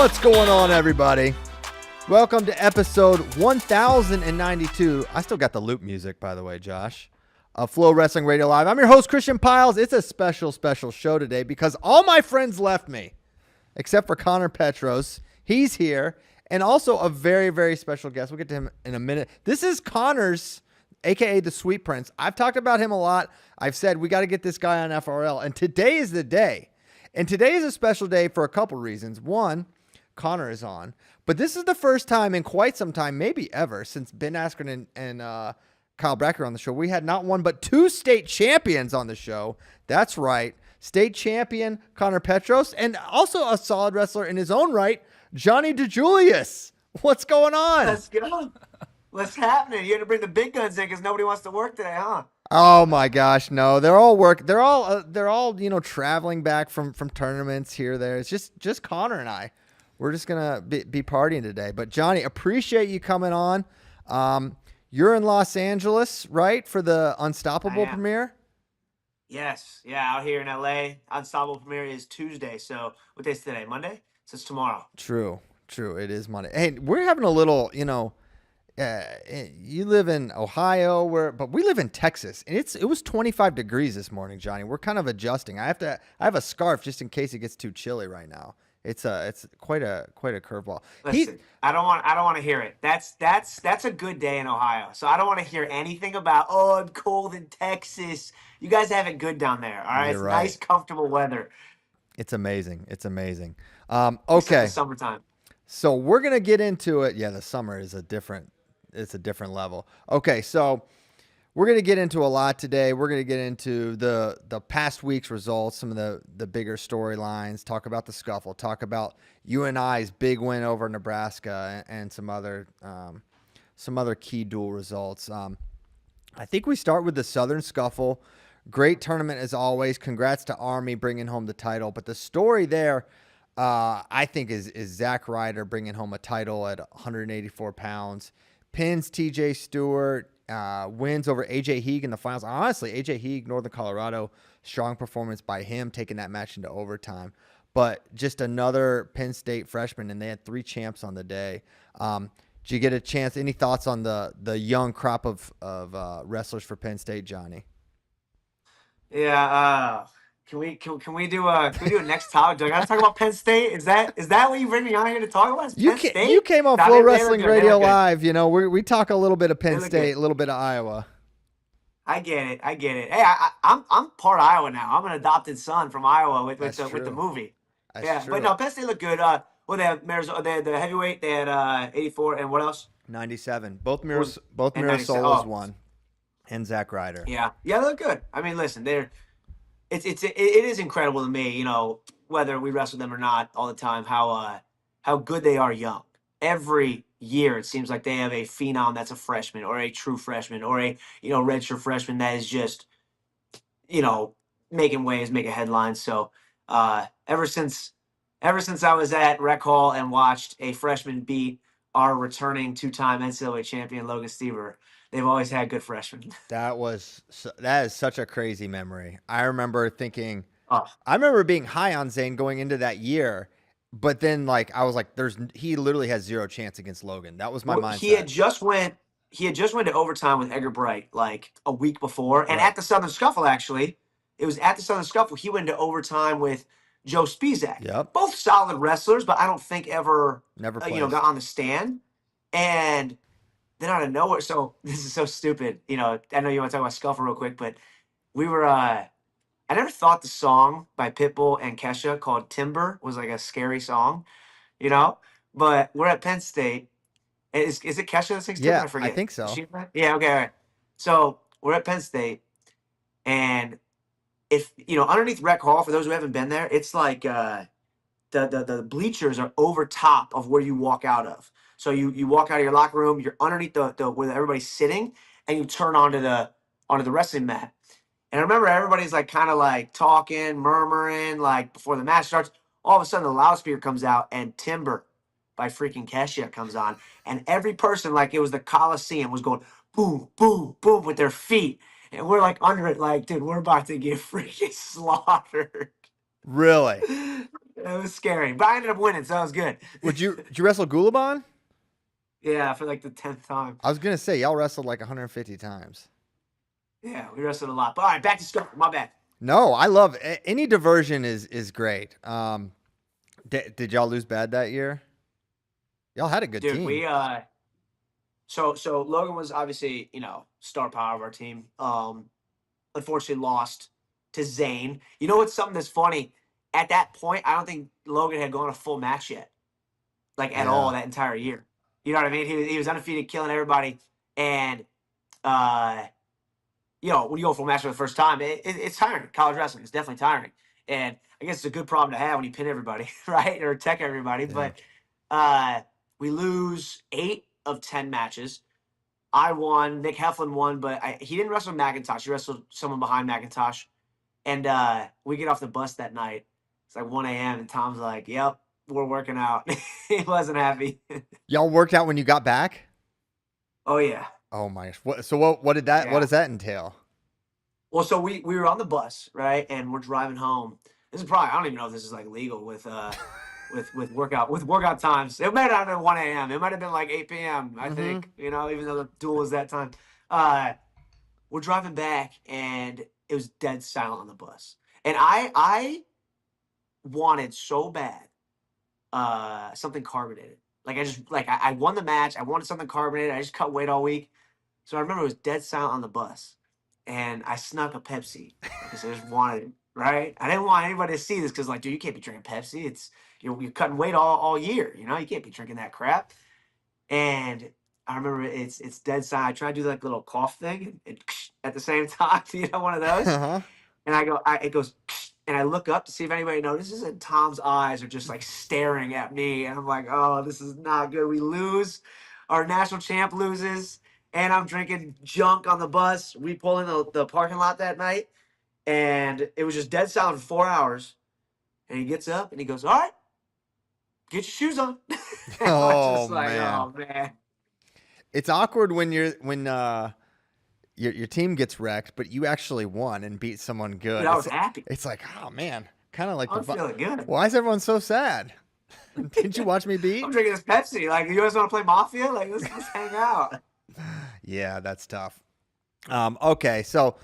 What's going on, everybody? Welcome to episode 1092. I still got the loop music, by the way, Josh, of FloWrestling Radio Live. I'm your host, Christian Piles. It's a special show today because all my friends left me, except for Connor Petros. He's here, and also a very, very special guest. We'll get to him in a minute. This is Connor's, a.k.a. the Sweet Prince. I've talked about him a lot. I've said we got to get this guy on FRL, and today is the day. And today is a special day for a couple reasons. One, Connor is on, but this is the first time in quite some time, maybe ever, since Ben Askren and Kyle Bracker on the show. We had not one, but two state champions on the show. That's right. State champion Connor Petros, and also a solid wrestler in his own right, Johnni DiJulius. What's going on? Let's go. What's happening? You had to bring the big guns in because nobody wants to work today, huh? Oh my gosh, no! They're all They're all traveling back from tournaments here. There, it's just Connor and I. We're just gonna be partying today. But Johnny, appreciate you coming on. You're in Los Angeles, right, for the Unstoppable premiere? Yes, yeah, out here in LA. Unstoppable premiere is Tuesday. So what day is today? Monday? So it's tomorrow. True. It is Monday. Hey, we're having a little, you live in Ohio, but we live in Texas, and it was 25 degrees this morning, Johnny. We're kind of adjusting. I have a scarf just in case it gets too chilly right now. It's quite a curveball. Listen, I don't want to hear it. That's a good day in Ohio. So I don't want to hear anything about I'm cold in Texas. You guys have it good down there. All right, it's right. Nice, comfortable weather. It's amazing. Okay. The summertime. So we're gonna get into it. Yeah, the summer is a different level. Okay, so we're going to get into a lot today. We're going to get into the past week's results, some of the bigger storylines, talk about the Scuffle, talk about UNI's big win over Nebraska and some other key dual results. I think we start with the Southern Scuffle. Great tournament as always. Congrats to Army bringing home the title. But the story there, I think, is Zach Ryder bringing home a title at 184 pounds. Pins TJ Stewart, wins over AJ Heeg in the finals. Honestly, AJ Heeg, Northern Colorado, strong performance by him, taking that match into overtime. But just another Penn State freshman, and they had 3 champs on the day. Did you get a chance? Any thoughts on the young crop of wrestlers for Penn State, Johnny? Yeah. Can we do a next topic? Do I gotta talk about Penn State? Is that what you bring me on here to talk about? You came on FloWrestling Radio Live. We talk a little bit of Penn State, a little bit of Iowa. I get it. Hey, I'm part Iowa now. I'm an adopted son from Iowa with the movie. That's true. But no, Penn State looked good. They have They had the heavyweight. They had 84 and what else? 97. Both Mirasolas won, and Zach Ryder. Yeah, they look good. I mean, listen, it is incredible to me, whether we wrestle them or not all the time, how good they are young. Every year it seems like they have a phenom that's a freshman or a true freshman or a redshirt freshman that is just making waves, making headlines. So ever since I was at Rec Hall and watched a freshman beat our returning 2-time NCAA champion Logan Stever, they've always had good freshmen. That is such a crazy memory. I remember thinking, I remember being high on Zane going into that year, but then I was like, he literally has 0 chance against Logan. That was my mindset. He had just went to overtime with Edgar Bright a week before, and at the Southern Scuffle actually, it was at the Southern Scuffle he went to overtime with Joe Spizak. Yep. Both solid wrestlers, but I don't think never got on the stand. And then out of nowhere, so this is so stupid. I know you want to talk about Scuffle real quick, but we were, I never thought the song by Pitbull and Kesha called Timber was a scary song, but we're at Penn State. Is it Kesha that sings Timber? Yeah, I forget. I think so. Yeah, okay, all right. So we're at Penn State, and if, underneath Rec Hall, for those who haven't been there, it's the bleachers are over top of where you walk out of. So you walk out of your locker room, you're underneath the where everybody's sitting, and you turn onto the wrestling mat. And I remember everybody's talking, murmuring, before the match starts. All of a sudden the loudspeaker comes out and Timber by freaking Kesha comes on. And every person, it was the Coliseum, was going boom, boom, boom with their feet. And we're under it dude, we're about to get freaking slaughtered. Really? It was scary, but I ended up winning, so that was good. Did you wrestle Gulabon? Yeah, for like the 10th time. I was gonna say y'all wrestled like 150 times. Yeah, we wrestled a lot. But all right, back to Scuffle. My bad. No, I love any diversion is great. Did y'all lose bad that year? Y'all had a good Dude, team. so Logan was obviously, star power of our team. Unfortunately lost to Zane. You know what's something that's funny? At that point, I don't think Logan had gone a full match yet, like at all Yeah. that entire year. You know what I mean? He was undefeated, killing everybody, and uh, when you go full match for the first time, it's tiring. College wrestling is definitely tiring, and I guess it's a good problem to have when you pin everybody, right, or tech everybody. Yeah. But uh, we lose 8 of 10 matches. I won. Nick Heflin won, but he didn't wrestle McIntosh. He wrestled someone behind McIntosh. And we get off the bus that night. It's like 1 a.m. and Tom's like, "Yep, we're working out." He wasn't happy. Y'all worked out when you got back? Oh yeah, Oh my. What did that what yeah. does that entail? Well, so we were on the bus, right, and we're driving home. This is probably, I don't even know if this is like legal with workout times. It might not have been 1 a.m. It might have been like 8 p.m. I Mm-hmm. think, even though the duel was that time. Uh, we're driving back and it was dead silent on the bus, and I wanted so bad something carbonated. Like I won the match. I wanted something carbonated. I just cut weight all week. So I remember it was dead silent on the bus. And I snuck a Pepsi because I just wanted it, right? I didn't want anybody to see this because, like, dude, you can't be drinking Pepsi. It's you're cutting weight all year, you can't be drinking that crap. And I remember it's dead silent. I try to do like little cough thing and at the same time, one of those. Uh-huh. And it goes, and I look up to see if anybody notices, and Tom's eyes are just like staring at me. And I'm like, oh, this is not good. We lose. Our national champ loses. And I'm drinking junk on the bus. We pull in the parking lot that night. And it was just dead silent for 4 hours. And he gets up and he goes, all right, get your shoes on. And I was Oh just like, man. oh, man. It's awkward when your team gets wrecked, but you actually won and beat someone Dude, good. I was happy. It's like, oh man, kind of like I was feeling good. why is everyone so sad? Didn't you watch me I'm beat? drinking this Pepsi. Like, you guys want to play Mafia? Like, let's hang out. Yeah, that's tough. Okay, so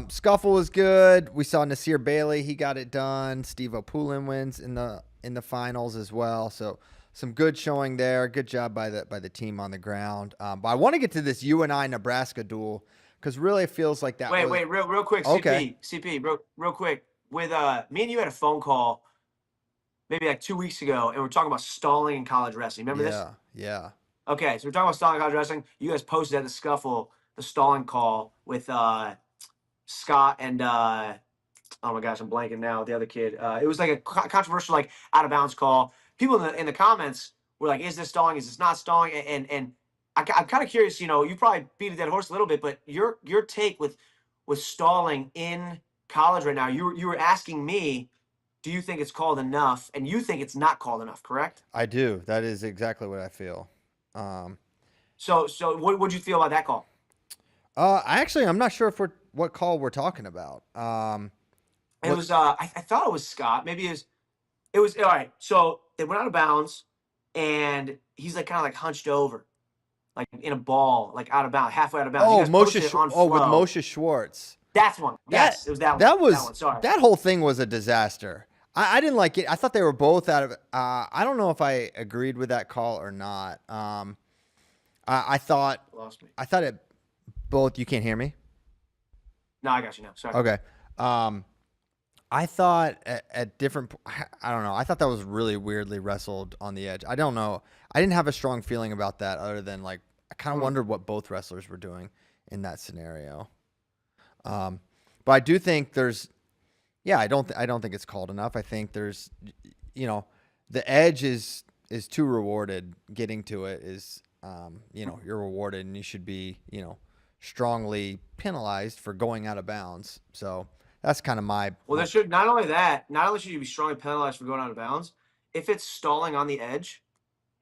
Scuffle was good. We saw Nasir Bailey; he got it done. Steve O'Poulin wins in the finals as well. So some good showing there. Good job by the team on the ground. But I want to get to this UNI Nebraska duel because really it feels like that Wait, was wait, real quick, okay. CP, real quick. With me and you had a phone call maybe like 2 weeks ago, and we're talking about stalling in college wrestling. Remember this? Yeah, yeah. Okay, so we're talking about stalling in college wrestling. You guys posted at the Scuffle the stalling call with Scott and oh my gosh, I'm blanking now. The other kid. It was like a controversial, like out of bounds call. People in the comments were like, "Is this stalling? Is this not stalling?" And I'm kind of curious. You probably beat a dead horse a little bit, but your take with stalling in college right now. You were asking me, do you think it's called enough? And you think it's not called enough, correct? I do. That is exactly what I feel. Um, So what'd you feel about that call? I'm not sure if what call we're talking about. It What? was I thought it was Scott. Maybe it was all right. So they went out of bounds, and he's like kind of like hunched over, like in a ball, like out of bounds, halfway out of bounds. You Oh, guys posted it on With Flow. Moshe Schwartz. That's one. That Yes, it was that one. that That was one. Sorry. that whole thing was a disaster. I didn't like it. I thought they were both out of. I don't know if I agreed with that call or not. I thought Lost me. it both. You can't hear me. No, I got you now. Sorry. Okay. I thought at different. I don't know. I thought that was really weirdly wrestled on the edge. I don't know. I didn't have a strong feeling about that, other than like I kind of wondered what both wrestlers were doing in that scenario. But I do think there's. Yeah, I don't think it's called enough. I think there's, the edge is too rewarded. Getting to it is, you're rewarded, and you should be, strongly penalized for going out of bounds. So that's kind of Well, there should not only should you be strongly penalized for going out of bounds. If it's stalling on the edge,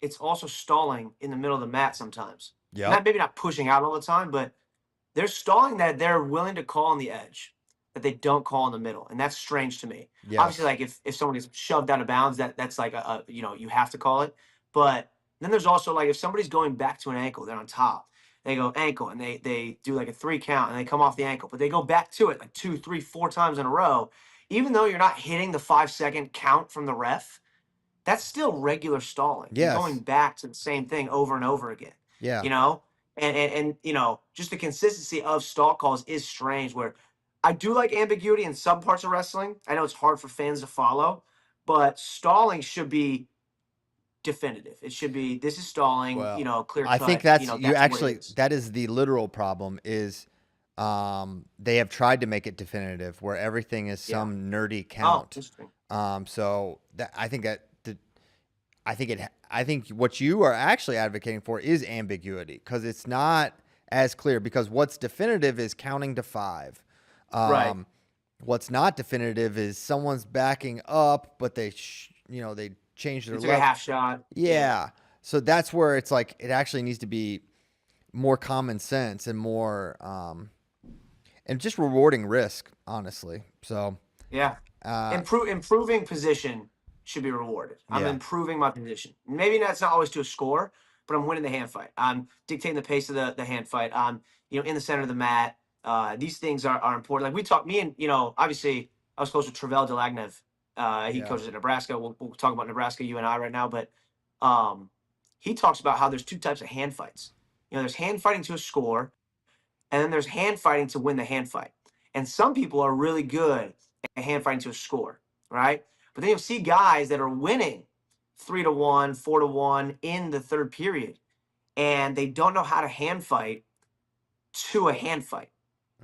it's also stalling in the middle of the mat sometimes. Yep. Maybe not pushing out all the time, but they're stalling that they're willing to call on the edge. that they don't call in the middle, and that's strange to me. Obviously, Yes. like if someone gets shoved out of bounds, that's like you have to call it. But then there's also like if somebody's going back to an ankle, they're on top. They go ankle, and they do like a 3 count, and they come off the ankle, but they go back to it like 2, 3, 4 times in a row. Even though you're not hitting the 5-second count from the ref, that's still regular stalling. You're going Yes. back to the same thing over and over again, Yeah. you know? And just the consistency of stall calls is strange where I do like ambiguity in some parts of wrestling. I know it's hard for fans to follow, but stalling should be definitive. It should be this is stalling, Well, clear I think cut, that's you that's what it actually is. that is the literal problem is they have tried to make it definitive where everything is Yeah. some nerdy Oh, count. interesting. So that I think that I think what you are actually advocating for is ambiguity because it's not as clear because what's definitive is counting to 5. Right. What's not definitive is someone's backing up, but they change their It's like a level. half shot. Yeah. Yeah. So that's where it's like it actually needs to be more common sense and more and just rewarding risk, honestly. So Yeah. uh Improving position should be rewarded. I'm yeah. improving my position. Maybe that's not always to a score, but I'm winning the hand fight. I'm dictating the pace of the hand fight. I'm in the center of the mat. These things are important. Like we talked, me and obviously I was close with Travell Delagnev. He Yeah. coaches at Nebraska. We'll talk about Nebraska, you and I right now, but um, he talks about how there's 2 types of hand fights. There's hand fighting to a score, and then there's hand fighting to win the hand fight. And some people are really good at hand fighting to a score, right? But then you'll see guys that are winning 3-1, 4-1 in the third period, and they don't know how to hand fight to a hand fight.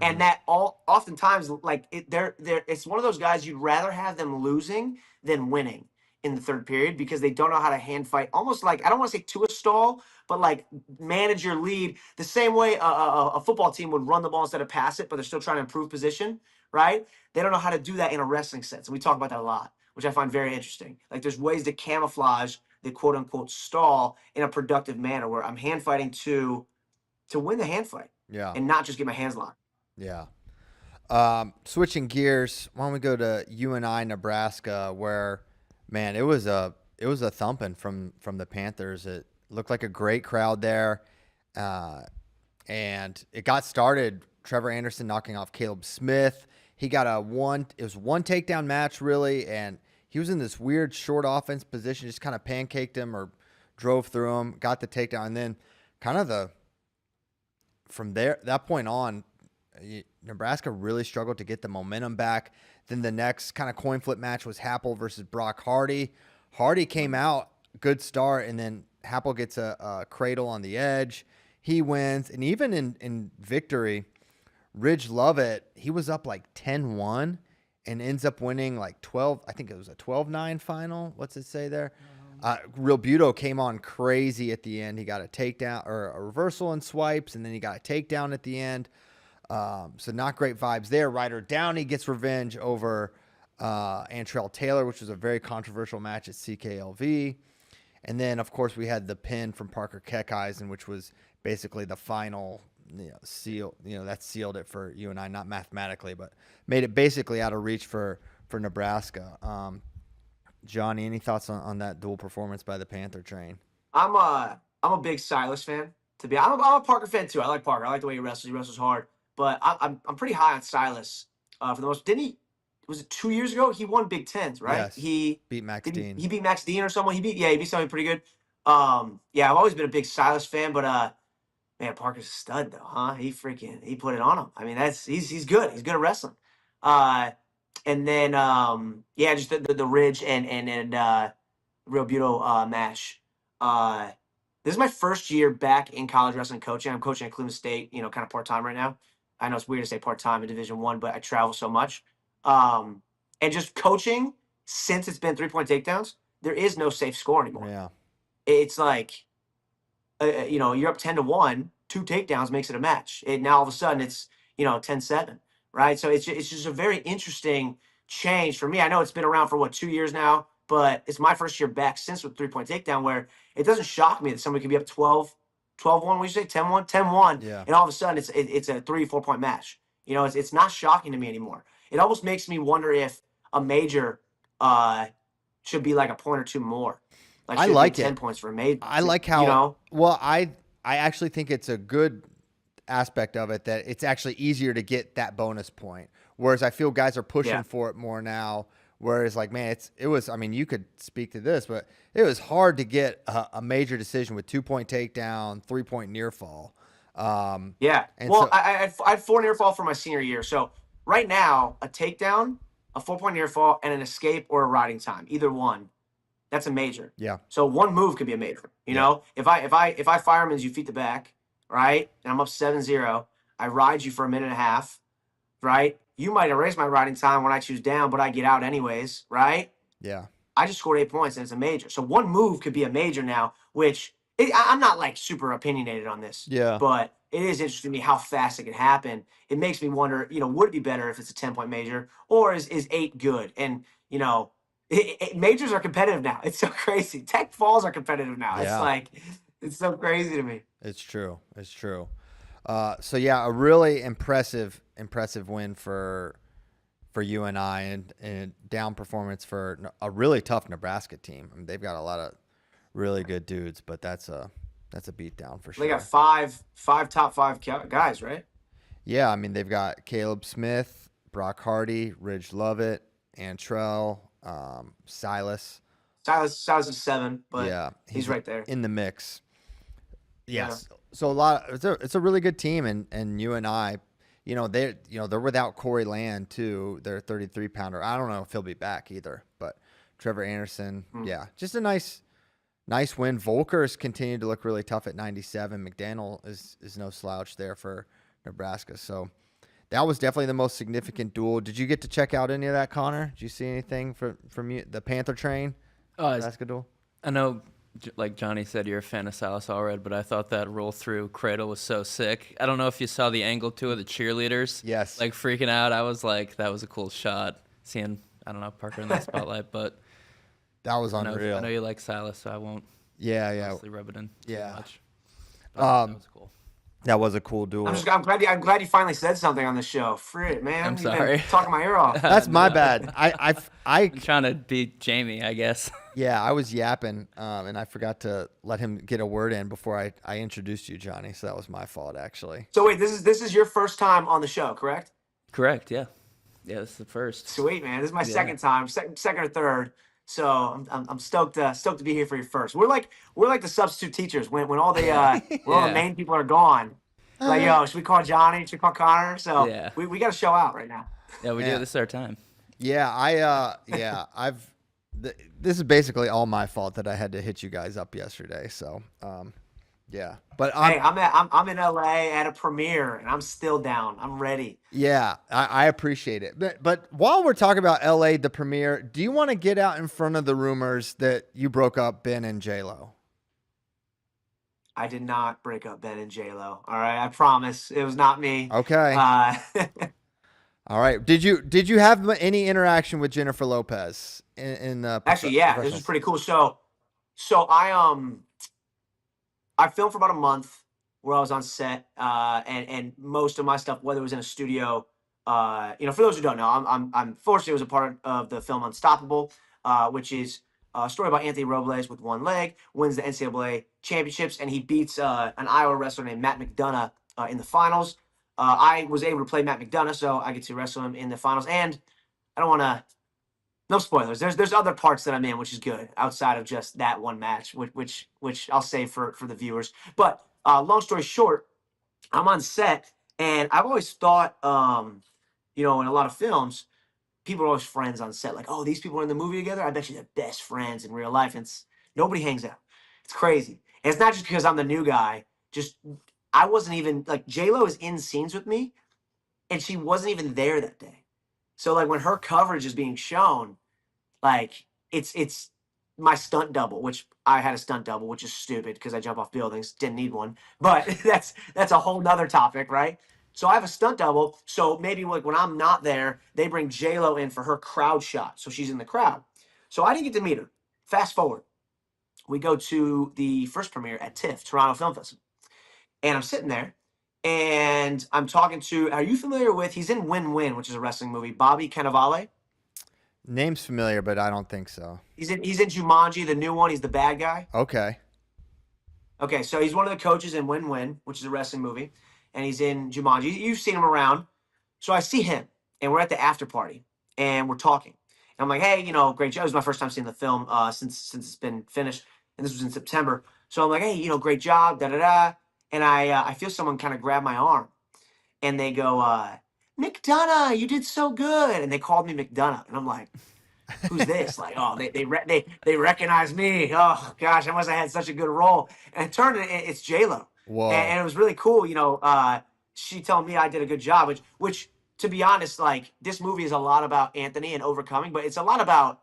And Mhm. that all oftentimes like they're it's one of those guys you'd rather have them losing than winning in the third period because they don't know how to hand fight almost like I don't want to say to a stall but like manage your lead the same way a football team would run the ball instead of pass it but they're still trying to improve position, right? They don't know how to do that in a wrestling sense, and we talk about that a lot, which I find very interesting. Like there's ways to camouflage the quote unquote stall in a productive manner where I'm hand fighting to win the hand fight Yeah. and not just get my hands locked. Yeah. Switching gears, why don't we go to UNI Nebraska, where, man, it was a thumping from the Panthers. It looked like a great crowd there, uh, and it got started. Trevor Anderson knocking off Caleb Smith. He got a one. It was one takedown match really, and he was in this weird short offense position, just kind of pancaked him or drove through him, got the takedown, and then kind of the from there that point on, Nebraska really struggled to get the momentum back. Then the next kind of coin flip match was Happel versus Brock Hardy. Hardy came out, good start, and then Happel gets a cradle on the edge. He wins. And even in victory, Ridge Lovett, he was up like 10-1 and ends up winning like 12. I think it was a 12-9 final. What's it say there? Real Buto came on crazy at the end. He got a takedown or a reversal in swipes, and then he got a takedown at the end. So not great vibes there. Ryder Downey gets revenge over Antrell Taylor, which was a very controversial match at CKLV. And then, of course, we had the pin from Parker Keckeisen, which was basically the final seal. That sealed it for UNI, not mathematically, but made it basically out of reach for Nebraska. Johnny, any thoughts on that dual performance by the Panther train? I'm a big Silas fan. I'm a Parker fan too. I like Parker. I like the way he wrestles. He wrestles hard. But I'm pretty high on Silas for the most. Didn't he? Was it 2 years ago? He won Big Tens, right? Yes, beat Max Dean. He beat Max Dean or someone. He beat somebody pretty good. Yeah, I've always been a big Silas fan, but man, Parker's a stud though, huh? He put it on him. I mean, he's good. He's good at wrestling. Uh, and then yeah, just the Ridge and Real Buto match. Uh, this is my first year back in college wrestling coaching. I'm coaching at Cleveland State, kind of part time right now. I know it's weird to say part time in Division One, but I travel so much. And just coaching since it's been 3 point takedowns, there is no safe score anymore. Yeah, It's like you're up 10-1, 2 takedowns makes it a match. Now all of a sudden it's 10-7, right? So it's just a very interesting change for me. I know it's been around for 2 years now, but it's my first year back since with 3 point takedown where it doesn't shock me that somebody could be up 12-1, what you say, 10-1, 10-1, yeah, and all of a sudden it's a 3-4 point match. It's not shocking to me anymore. It almost makes me wonder if a major uh, should be like a point or two more. Like, I should it be like 10 it. points for a major? I like You how know? well I actually think it's a good aspect of it that it's actually easier to get that bonus point. Whereas I feel guys are pushing Yeah. for it more now. Whereas like man, it was. I mean, you could speak to this, but it was hard to get a major decision with 2-point takedown, 3-point near fall. Yeah. And Well, so I had 4 near fall for my senior year. So right now, a takedown, a 4-point near fall, and an escape or a riding time, either one, that's a major. yeah, So one move could be a major. You yeah, know, if I fireman's you feet the back, right, and I'm up 7-0, I ride you for a minute and a half, right? You might erase my riding time when I choose down, but I get out anyways, right? yeah, I just scored 8 points and it's a major. So one move could be a major now, which I'm not like super opinionated on this, yeah, but it is interesting to me how fast it can happen. It makes me wonder, would it be better if it's a 10-point major or is 8 good? And, majors are competitive now. It's so crazy. Tech falls are competitive now. It's yeah. like, it's so crazy to me. It's true. It's true. So yeah, a really impressive win for UNI and down performance for a really tough Nebraska team. I mean, they've got a lot of really good dudes, but that's a beat down for They got sure. five top five guys, right? Yeah, I mean they've got Caleb Smith, Brock Hardy, Ridge Lovett, Antrell, Silas. Silas is 7, but Yeah, he's he's right there. in the mix. Yeah. Yes. So it's a really good team and UNI, they're without Corey Land too. They're 33 pounder. I don't know if he'll be back either, but Trevor Anderson, Hmm. yeah, just a nice win. Volker's continued to look really tough at 97. McDaniel is no slouch there for Nebraska. So that was definitely the most significant duel. Did you get to check out any of that, Connor? Did you see anything from you, the Panther train Oh, Nebraska duel? I know, like Johnny said, you're a fan of Silas Allred, but I thought that roll through cradle was so sick. I don't know if you saw the angle too of the cheerleaders, Yes. like freaking out. I was like, that was a cool shot. Seeing, I don't know, Parker in that spotlight, but That was I know unreal. you like Silas, so I won't Yeah, yeah. honestly rub it in too Yeah. much. But that Um, was cool. that was a cool duel. I'm glad you finally said something on the show. Frit, man. I'm You've sorry. been talking my ear off. That's my No. bad. I'm trying to beat Jamie, I guess. Yeah, I was yapping, and I forgot to let him get a word in before I introduced you, Johnny. So that was my fault, actually. So wait, this is your first time on the show, correct? Correct, yeah. Yeah, this is the first. Sweet, man. This is my Yeah. second time, second or third. So I'm stoked stoked to be here for your first. We're like the substitute teachers when all the when all the Yeah. main people are gone. Like, yo, should we call Johnny? Should we call Connor? So Yeah. we got to show out right now. Yeah, we Yeah. do. This is our time. Yeah, this is basically all my fault that I had to hit you guys up yesterday. So, yeah, but Hey, I'm in LA at a premiere and I'm still down. I'm ready. yeah, I appreciate it. But while we're talking about LA, the premiere, do you want to get out in front of the rumors that you broke up Ben and J Lo? I did not break up Ben and J Lo. All right, I promise it was not me. Okay. All right. Did you have any interaction with Jennifer Lopez in the Actually, yeah, this was professional- pretty cool. So I filmed for about a month where I was on set, and most of my stuff, whether it was in a studio, for those who don't know, I'm fortunately was a part of the film Unstoppable, which is a story about Anthony Robles with one leg, wins the NCAA championships, and he beats an Iowa wrestler named Matt McDonough in the finals. I was able to play Matt McDonough, so I get to wrestle him in the finals. And I don't want to. No spoilers. There's other parts that I'm in, which is good outside of just that one match, which I'll save for the viewers. But long story short, I'm on set, and I've always thought, in a lot of films, people are always friends on set. Like, oh, these people are in the movie together. I bet you they're best friends in real life. And nobody hangs out. It's crazy. And it's not just because I'm the new guy. Just I wasn't even like J Lo is in scenes with me, and she wasn't even there that day. So like when her coverage is being shown, like it's my stunt double, which I had a stunt double, which is stupid because I jump off buildings, didn't need one. But that's a whole nother topic, right? So I have a stunt double. So maybe like when I'm not there, they bring J Lo in for her crowd shot, so she's in the crowd. So I didn't get to meet her. Fast forward, we go to the first premiere at TIFF, Toronto Film Festival, and I'm sitting there, and I'm talking to. Are you familiar with? He's in Win Win, which is a wrestling movie. Bobby Cannavale. Name's familiar, but I don't think so. He's in Jumanji, the new one. He's the bad guy. Okay. Okay, so he's one of the coaches in Win Win, which is a wrestling movie, and he's in Jumanji. You've seen him around. So I see him, and we're at the after party, and we're talking. And I'm like, hey, great job. It was my first time seeing the film since it's been finished, and this was in September. So I'm like, hey, great job, da da da. And I feel someone kind of grab my arm, and they go, McDonough, you did so good. And they called me McDonough, and I'm like, who's this? Like, oh, they recognize me. Oh gosh, I must have had such a good role. And it turned it's J-Lo. Whoa. And it was really cool. She told me I did a good job, which to be honest, like this movie is a lot about Anthony and overcoming, but it's a lot about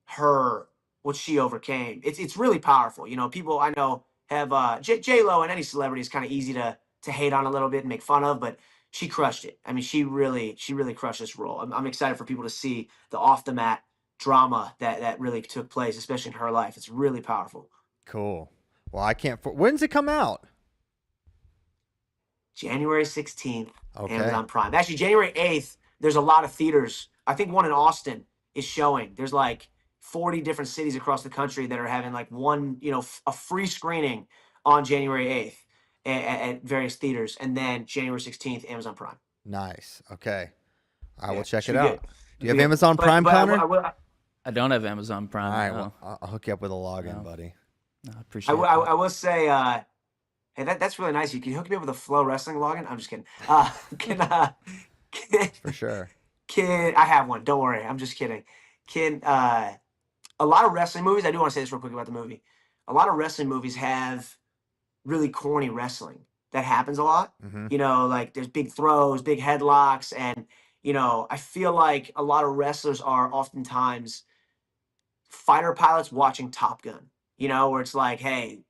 her, what she overcame. It's really powerful. People I know have J-Lo and any celebrity is kind of easy to hate on a little bit and make fun of, but she crushed it. I mean, she really crushed this role. I'm excited for people to see the off the mat drama that really took place, especially in her life. It's really powerful. Cool. Well, I can't. When's it come out? January 16th, Okay. Amazon Prime. Actually, January 8th, there's a lot of theaters. I think one in Austin is showing. There's like 40 different cities across the country that are having like one, a free screening on January 8th at various theaters. And then January 16th, Amazon Prime. Nice. Okay. I will Yeah, check should it be out. good. Do you have Amazon Prime, but Connor? I don't have Amazon Prime. All right. no. Well, I'll hook you up with a login, No. buddy. No, I appreciate it. I will say, hey, that's really nice. You can hook me up with a FloWrestling login. I'm just kidding. For sure. I have one. Don't worry. I'm just kidding. A lot of wrestling movies, I do want to say this real quick about the movie. A lot of wrestling movies have really corny wrestling. That happens a lot. Mm-hmm. Like there's big throws, big headlocks, and I feel like a lot of wrestlers are oftentimes fighter pilots watching Top Gun. Where it's like, hey,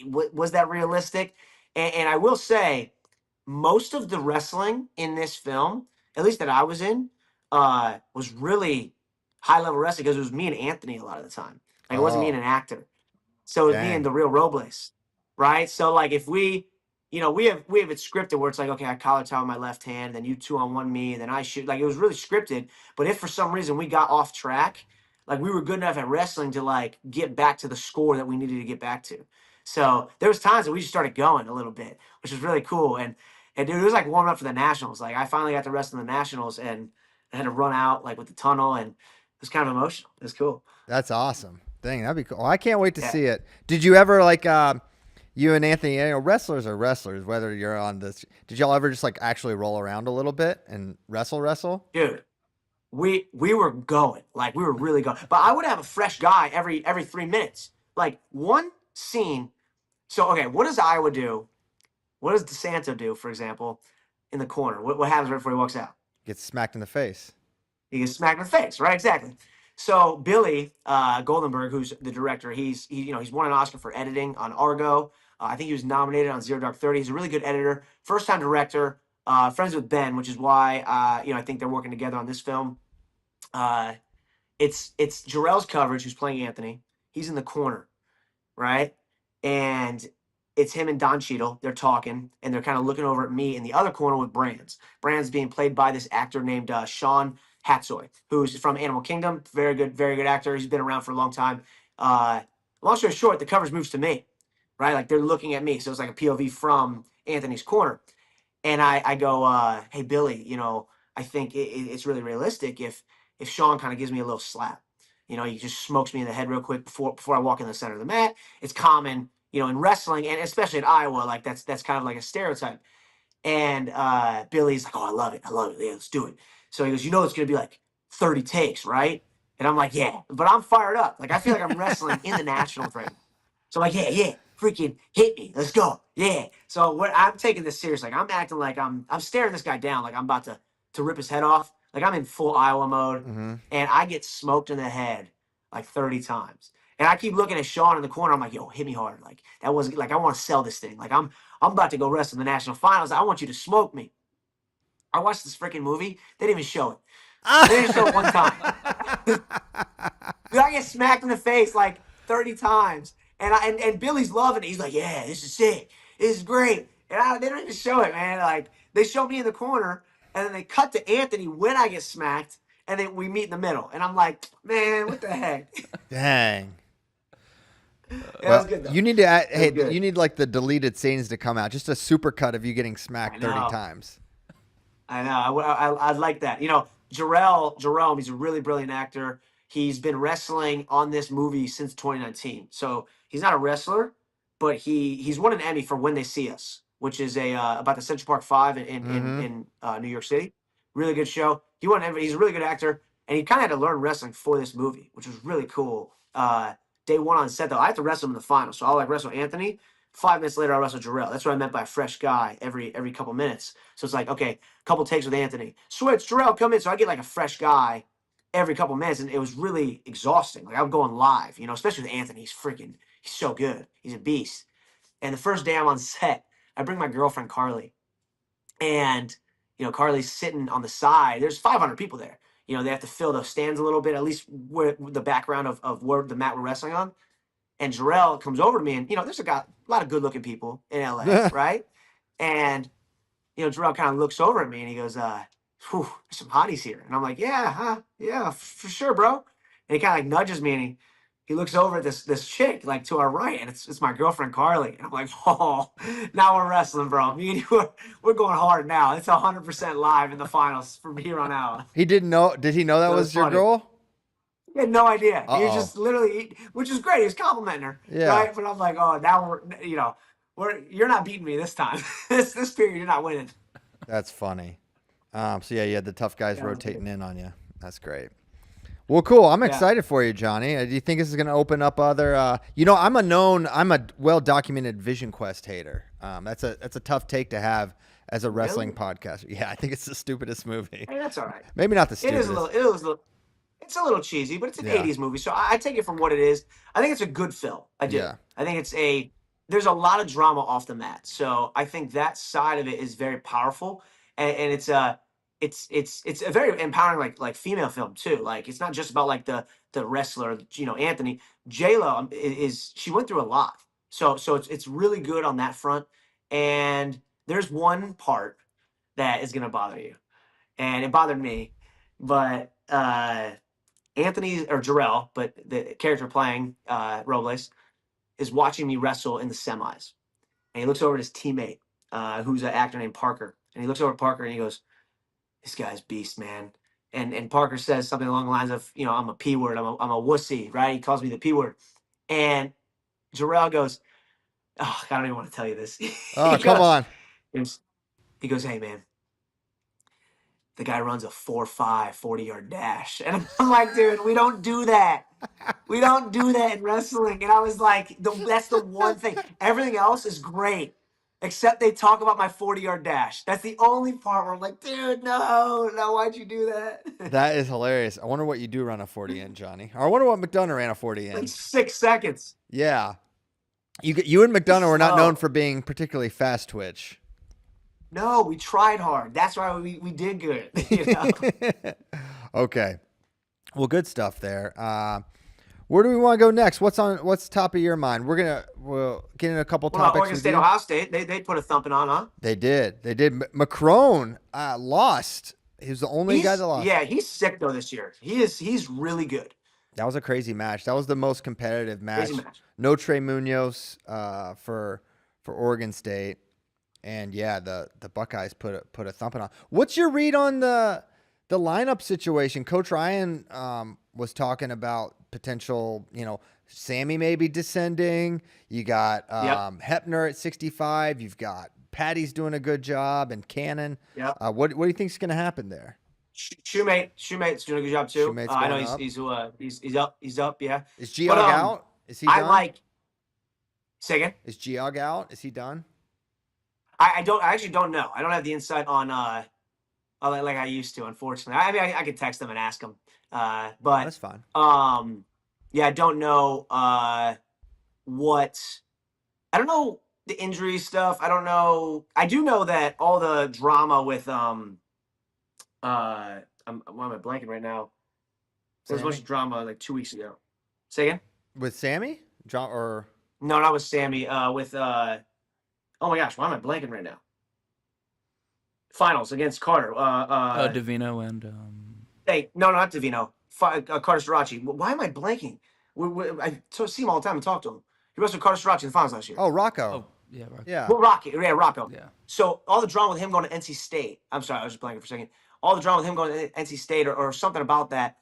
was that realistic? And I will say, most of the wrestling in this film, at least that I was in, was really high level wrestling because it was me and Anthony a lot of the time. Like it wasn't me and an actor. So it was me Dang. and the real Robles, right? So like if we we have it scripted where it's like, okay, I collar tie with my left hand, then you 2-on-1 me, and then I shoot. Like it was really scripted. But if for some reason we got off track, like we were good enough at wrestling to like get back to the score that we needed to get back to. So there was times that we just started going a little bit, which was really cool. And dude, it was like warming up for the Nationals. Like I finally got to wrestle in the Nationals, and I had to run out like with the tunnel, and it was kind of emotional. It was cool. That's awesome. Dang, that'd be cool. Well, I can't wait to Yeah. see it. Did you ever like you and Anthony? Wrestlers are wrestlers. Whether you're on this, did y'all ever just like actually roll around a little bit and wrestle? Dude, we were going. Like we were really going. But I would have a fresh guy every 3 minutes. Like one scene. So okay, what does Iowa do? What does DeSanto do, for example, in the corner? What happens right before he walks out? Gets smacked in the face. He gets smacked in the face, right? Exactly. So Billy Goldenberg, who's the director, he's won an Oscar for editing on Argo. I think he was nominated on Zero Dark 30. He's a really good editor, first time director, friends with Ben, which is why I think they're working together on this film. It's Jarrell's coverage who's playing Anthony. He's in the corner, right? And it's him and Don Cheadle. They're talking, and they're kind of looking over at me in the other corner with Brands. Brands being played by this actor named Sean Hatsoy, who's from Animal Kingdom. Very good actor. He's been around for a long time. Long story short, the coverage moves to me, right? Like they're looking at me. So it's like a POV from Anthony's corner. And I go, hey, Billy, I think it's really realistic if Sean kind of gives me a little slap. He just smokes me in the head real quick before I walk in the center of the mat. It's common, in wrestling, and especially in Iowa, like that's kind of like a stereotype. And Billy's like, oh, I love it. Yeah, let's do it. So he goes, it's going to be like 30 takes, right? And I'm like, yeah. But I'm fired up. Like, I feel like I'm wrestling in the Nationals right now. So I'm like, yeah, freaking hit me. Let's go. Yeah. So I'm taking this serious. Like, I'm acting like I'm staring this guy down like I'm about to rip his head off. Like, I'm in full Iowa mode. Mm-hmm. And I get smoked in the head like 30 times. And I keep looking at Sean in the corner. I'm like, yo, hit me hard. Like, that wasn't like I want to sell this thing. Like, I'm about to go wrestle in the national finals. I want you to smoke me. I watched this freaking movie. They didn't even show it. They didn't show it one time. Dude, I get smacked in the face like 30 times. And Billy's loving it. He's like, yeah, this is sick. This is great. And they don't even show it, man. Like they show me in the corner, and then they cut to Anthony when I get smacked, and then we meet in the middle. And I'm like, man, what the heck? Dang. Yeah, it was Well, good though. you need to add, It was hey, good. you need like the deleted scenes to come out. Just a super cut of you getting I smacked 30 know. times. I know. I'd like that. Jerome, he's a really brilliant actor. He's been wrestling on this movie since 2019. So he's not a wrestler, but he's won an Emmy for When They See Us, which is a about the Central Park Five Mm-hmm. in New York City. Really good show. He won an Emmy. He's a really good actor, and he kind of had to learn wrestling for this movie, which was really cool. Day one on set though, I had to wrestle him in the final, so I'll like wrestle Anthony. 5 minutes later, I wrestle Jarrell. That's what I meant by a fresh guy every couple minutes. So it's like, okay, couple takes with Anthony. Switch, Jarrell, come in. So I get like a fresh guy every couple minutes, and it was really exhausting. Like I'm going live, especially with Anthony. He's so good. He's a beast. And the first day I'm on set, I bring my girlfriend Carly, and Carly's sitting on the side. There's 500 people there. They have to fill the stands a little bit, at least where the background of where the mat we're wrestling on. And Jarrell comes over to me, and there's a lot of good-looking people in LA, right? And Jarrell kind of looks over at me and he goes, whew, there's some hotties here. And I'm like, yeah, huh? Yeah, for sure, bro. And he kind of like nudges me and he looks over at this chick like to our right, and it's my girlfriend Carly. And I'm like, oh, now we're wrestling, bro. Me and you we're going hard now. It's 100% live in the finals from here on out. He didn't know. Did he know that So was it's your funny. girl? He had no idea. He was Uh-oh. just literally, which is great. He was complimenting her, Yeah. right? But I'm like, oh, now you're not beating me this time. this period, you're not winning. That's funny. So yeah, you had the tough guys Yeah, it was good. rotating in on you. That's great. Well, cool. I'm Yeah. excited for you, Johnny. Do you think this is going to open up other? I'm a well-documented Vision Quest hater. That's a tough take to have as a wrestling podcaster. Yeah, I think it's the stupidest movie. Hey, that's all right. Maybe not the It stupidest. is a little. It's a little cheesy, but it's an Yeah. 80s movie, so I take it from what it is. I think it's a good film. I do. Yeah. I think there's a lot of drama off the mat, so I think that side of it is very powerful, and it's a very empowering like female film too. Like it's not just about like the wrestler, Anthony. J-Lo is she went through a lot, so it's really good on that front. And there's one part that is gonna bother you, and it bothered me, but Anthony or Jarrell, but the character playing Robles is watching me wrestle in the semis, and he looks over at his teammate, who's an actor named Parker, and he looks over at Parker and he goes, "This guy's beast, man." And Parker says something along the lines of, "I'm a p word, I'm a wussy," right? He calls me the p word, and Jarrell goes, "Oh, I don't even want to tell you this." Oh, come on. He goes, "Hey, man. The guy runs a 4.5 40-yard dash." And I'm like, dude, we don't do that. We don't do that in wrestling. And I was like, that's the one thing. Everything else is great, except they talk about my 40-yard dash. That's the only part where I'm like, dude, no, why'd you do that? That is hilarious. I wonder what you do run a 40 in, Johnny. Or I wonder what McDonough ran a 40 in. Like 6 seconds. Yeah. You and McDonough were not known for being particularly fast twitch. No, we tried hard. That's why we did good. Okay. Well, good stuff there. Where do we want to go next? What's top of your mind? We'll get in a couple topics. Oregon State, Ohio State, they put a thumping on, huh? They did. Macron lost. He was the only guy that lost. Yeah, he's sick though this year. He's really good. That was a crazy match. That was the most competitive match. Crazy match. No Trey Munoz for Oregon State. And yeah, the Buckeyes put a thumping on. What's your read on the lineup situation? Coach Ryan was talking about potential, Sammy maybe descending. You got Hepner at 65. You've got Patty's doing a good job, and Cannon. Yep. What do you think is going to happen there? Shoemate's doing a good job too. Shoemate's I know up. he's up. Yeah. Is Geog out? Is he done? Say again? Is Geog out? Is he done? I actually don't know. I don't have the insight on like I used to, unfortunately. I mean, I could text them and ask them. But that's fine. Yeah, I don't know what. I don't know the injury stuff. I don't know. I do know that all the drama with why am I blanking right now? There was a bunch of drama like 2 weeks ago. Say again? With Sammy? Or no, not with Sammy. With Oh my gosh, why am I blanking right now? Finals against Carter. Davino and Hey, no, not Davino. Carter Starachi. Why am I blanking? I see him all the time and talk to him. He wrestled Carter Starachi in the finals last year. Oh, Rocco. oh yeah, right. Yeah. Well, Rocco. Yeah. So all the drama with him going to NC State. I'm sorry, I was just blanking for a second. All the drama with him going to NC State or something about that.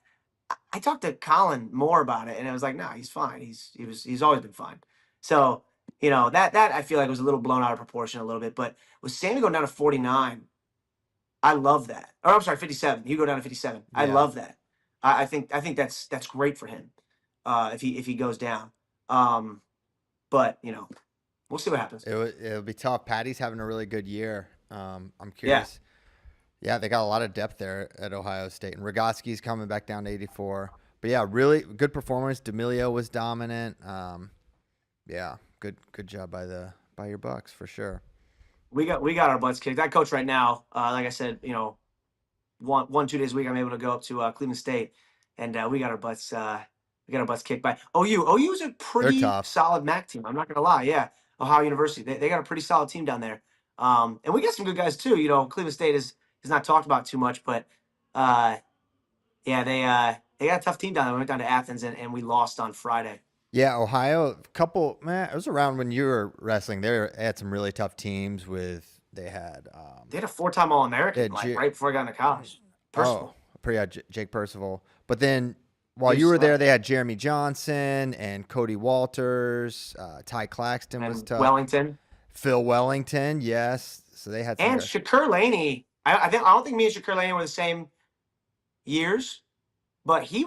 I talked to Colin more about it, and I was like, nah, he's fine. He's always been fine. So that I feel like was a little blown out of proportion a little bit. But with Sammy going down to 49, I love that. Or I'm sorry, 57. You go down to 57. I Yeah. love that. I think that's great for him. If he goes down. But we'll see what happens. It'll be tough. Patty's having a really good year. I'm curious. Yeah, they got a lot of depth there at Ohio State, and Rogoski's coming back down to 84. But yeah, really good performance. D'Amelio was dominant. Yeah, good job by your Bucks for sure. We got our butts kicked. I coach right now. Like I said, 2 days a week, I'm able to go up to Cleveland State, and we got our butts kicked by OU. OU is a pretty tough. solid MAC team. I'm not gonna lie. Yeah, Ohio University. They got a pretty solid team down there. And we got some good guys too. Cleveland State is not talked about too much, but yeah, they got a tough team down there. We went down to Athens and we lost on Friday. Yeah, Ohio, it was around when you were wrestling. They had some really tough teams they had They had a 4-time All-American right before I got into college. Percival. Jake Percival. But then while you were there, they had Jeremy Johnson and Cody Walters. Ty Claxton was tough. Wellington. Phil Wellington, yes. So they had some And guys. Shakur Laney. I don't think me and Shakur Laney were the same years, but he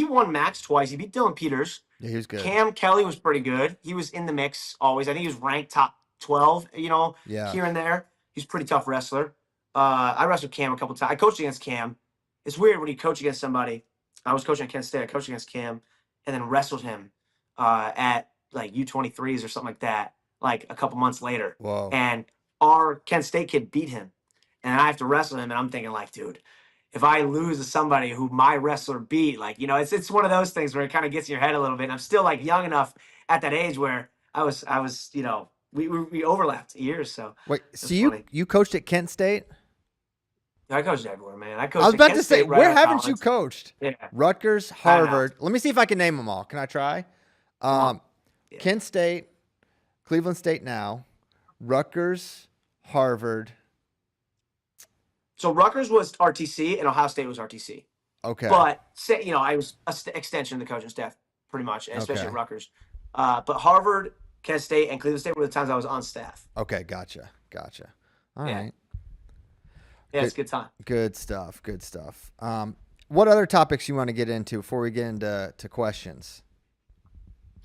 won Max twice. He beat Dylan Peters. Yeah, he was good. Cam Kelly was pretty good. He was in the mix always. I think he was ranked top 12, Yeah. here and there. He's a pretty tough wrestler. I wrestled Cam a couple times. I coached against Cam. It's weird when you coach against somebody. I was coaching at Kent State. I coached against Cam and then wrestled him at like U23s or something like that, like a couple months later. Whoa. And our Kent State kid beat him. And I have to wrestle him. And I'm thinking like, dude, if I lose to somebody who my wrestler beat, like, it's one of those things where it kind of gets in your head a little bit. And I'm still like young enough at that age where I was, we overlapped years. So wait, so you coached at Kent State? I coached everywhere, man. I was about to say, where haven't you coached? Yeah. Rutgers, Harvard. Let me see if I can name them all. Can I try? Yeah. Kent State, Cleveland State now, Rutgers, Harvard. So Rutgers was RTC and Ohio State was RTC. Okay. But I was an extension of the coaching staff pretty much, especially at Rutgers. But Harvard, Kent State, and Cleveland State were the times I was on staff. Okay, gotcha. All right. Yeah, it's a good time. Good stuff. What other topics you want to get into before we get into questions?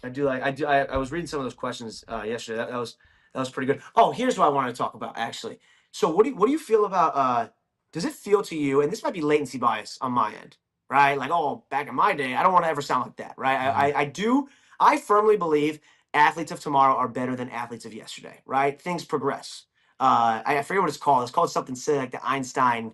I was reading some of those questions yesterday. That was pretty good. Oh, here's what I wanted to talk about actually. So what do you feel about does it feel to you, and this might be latency bias on my end, right? Like, oh, back in my day, I don't want to ever sound like that, right? Mm-hmm. I firmly believe athletes of tomorrow are better than athletes of yesterday, right? Things progress. I forget what it's called. It's called something silly like the Einstein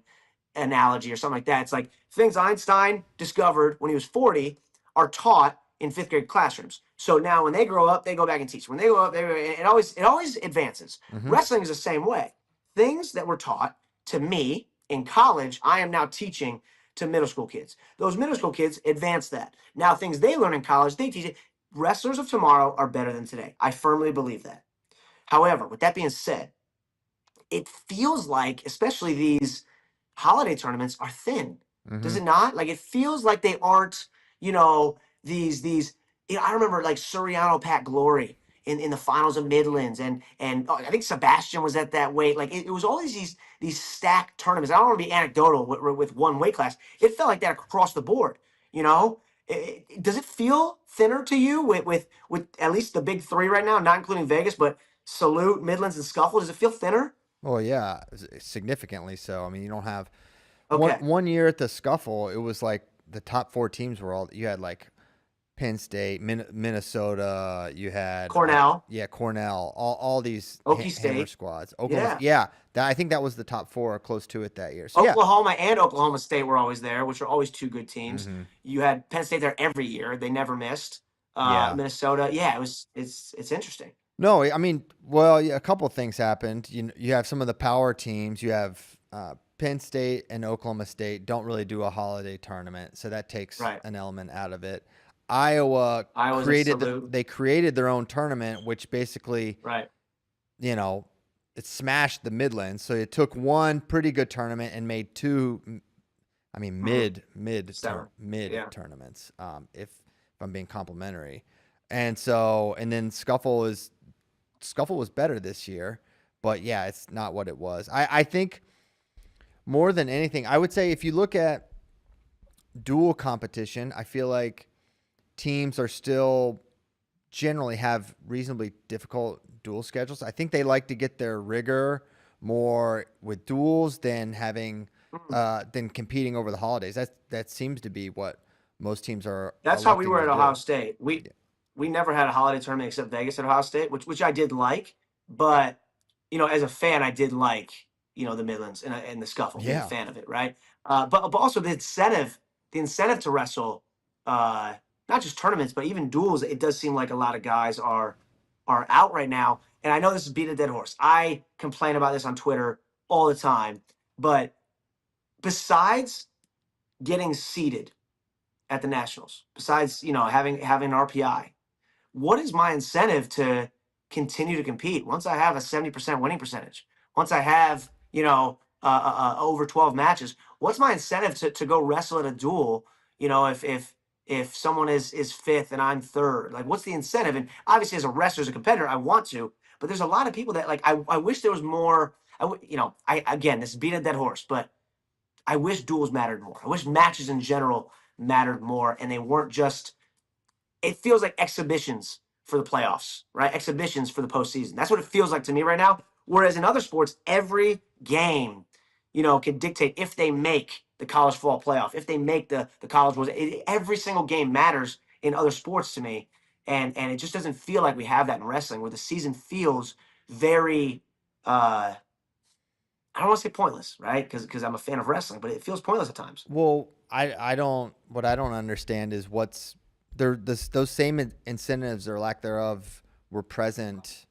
analogy or something like that. It's like things Einstein discovered when he was 40 are taught in 5th grade classrooms. So now when they grow up, they go back and teach. When they grow up, it always advances. Mm-hmm. Wrestling is the same way. Things that were taught to me in college, I am now teaching to middle school kids. Those middle school kids advance that. Now things they learn in college, they teach it. Wrestlers of tomorrow are better than today. I firmly believe that. However, with that being said, it feels like, especially these holiday tournaments, are thin. Mm-hmm. Does it not? Like, it feels like they aren't, these. I remember like Suriano Pat Glory in the finals of Midlands, and I think Sebastian was at that weight. Like, it was always these stacked tournaments. I don't want to be anecdotal with one weight class. It felt like that across the board. Does it feel thinner to you with at least the big three right now, not including Vegas, but Salute, Midlands, and Scuffle? Does it feel thinner? Well, yeah, significantly so. I mean, you don't have Okay. one year at the Scuffle. It was like the top 4 teams were all. You had like Penn State, Minnesota. You had Cornell. Cornell. All these Okie hammer State squads. Oklahoma, I think that was the top 4 or close to it that year. So, Oklahoma and Oklahoma State were always there, which are always 2 good teams. Mm-hmm. You had Penn State there every year; they never missed. Minnesota, it's interesting. No, I mean, well, yeah, a couple of things happened. You have some of the power teams. You have Penn State and Oklahoma State don't really do a holiday tournament, so that takes Right. an element out of it. Iowa Iowa's a salute. they created their own tournament, which basically, Right. you know, it smashed the Midlands. So it took one pretty good tournament and made two. I mean, Seven. Yeah. tournaments. If I'm being complimentary, and then Scuffle was better this year, but yeah, it's not what it was. I think more than anything, I would say if you look at dual competition, I feel like teams are still generally have reasonably difficult dual schedules. I think they like to get their rigor more with duels than having than competing over the holidays. That seems to be what most teams are That's how we electing were to at Ohio do. State. Yeah. We never had a holiday tournament except Vegas at Ohio State, which I did like. But as a fan, I did like the Midlands and the Scuffle, being a Yeah. fan of it, right? But also the incentive to wrestle, not just tournaments, but even duels. It does seem like a lot of guys are out right now. And I know this is beat a dead horse. I complain about this on Twitter all the time. But besides getting seated at the Nationals, besides having an RPI, what is my incentive to continue to compete once I have a 70% winning percentage? Once I have over 12 matches, what's my incentive to go wrestle at a duel? If someone is fifth and I'm third, like what's the incentive? And obviously, as a wrestler, as a competitor, I want to, but there's a lot of people that like I wish there was more. I again, this is beating a dead horse, but I wish duels mattered more. I wish matches in general mattered more, and they weren't just. It feels like exhibitions for the playoffs, right? Exhibitions for the postseason. That's what it feels like to me right now. Whereas in other sports, every game, can dictate if they make the college football playoff, if they make the college world. Every single game matters in other sports to me, and it just doesn't feel like we have that in wrestling, where the season feels very. I don't want to say pointless, right? Because I'm a fan of wrestling, but it feels pointless at times. Well, I don't. What I don't understand is what's there. Those same incentives or lack thereof were present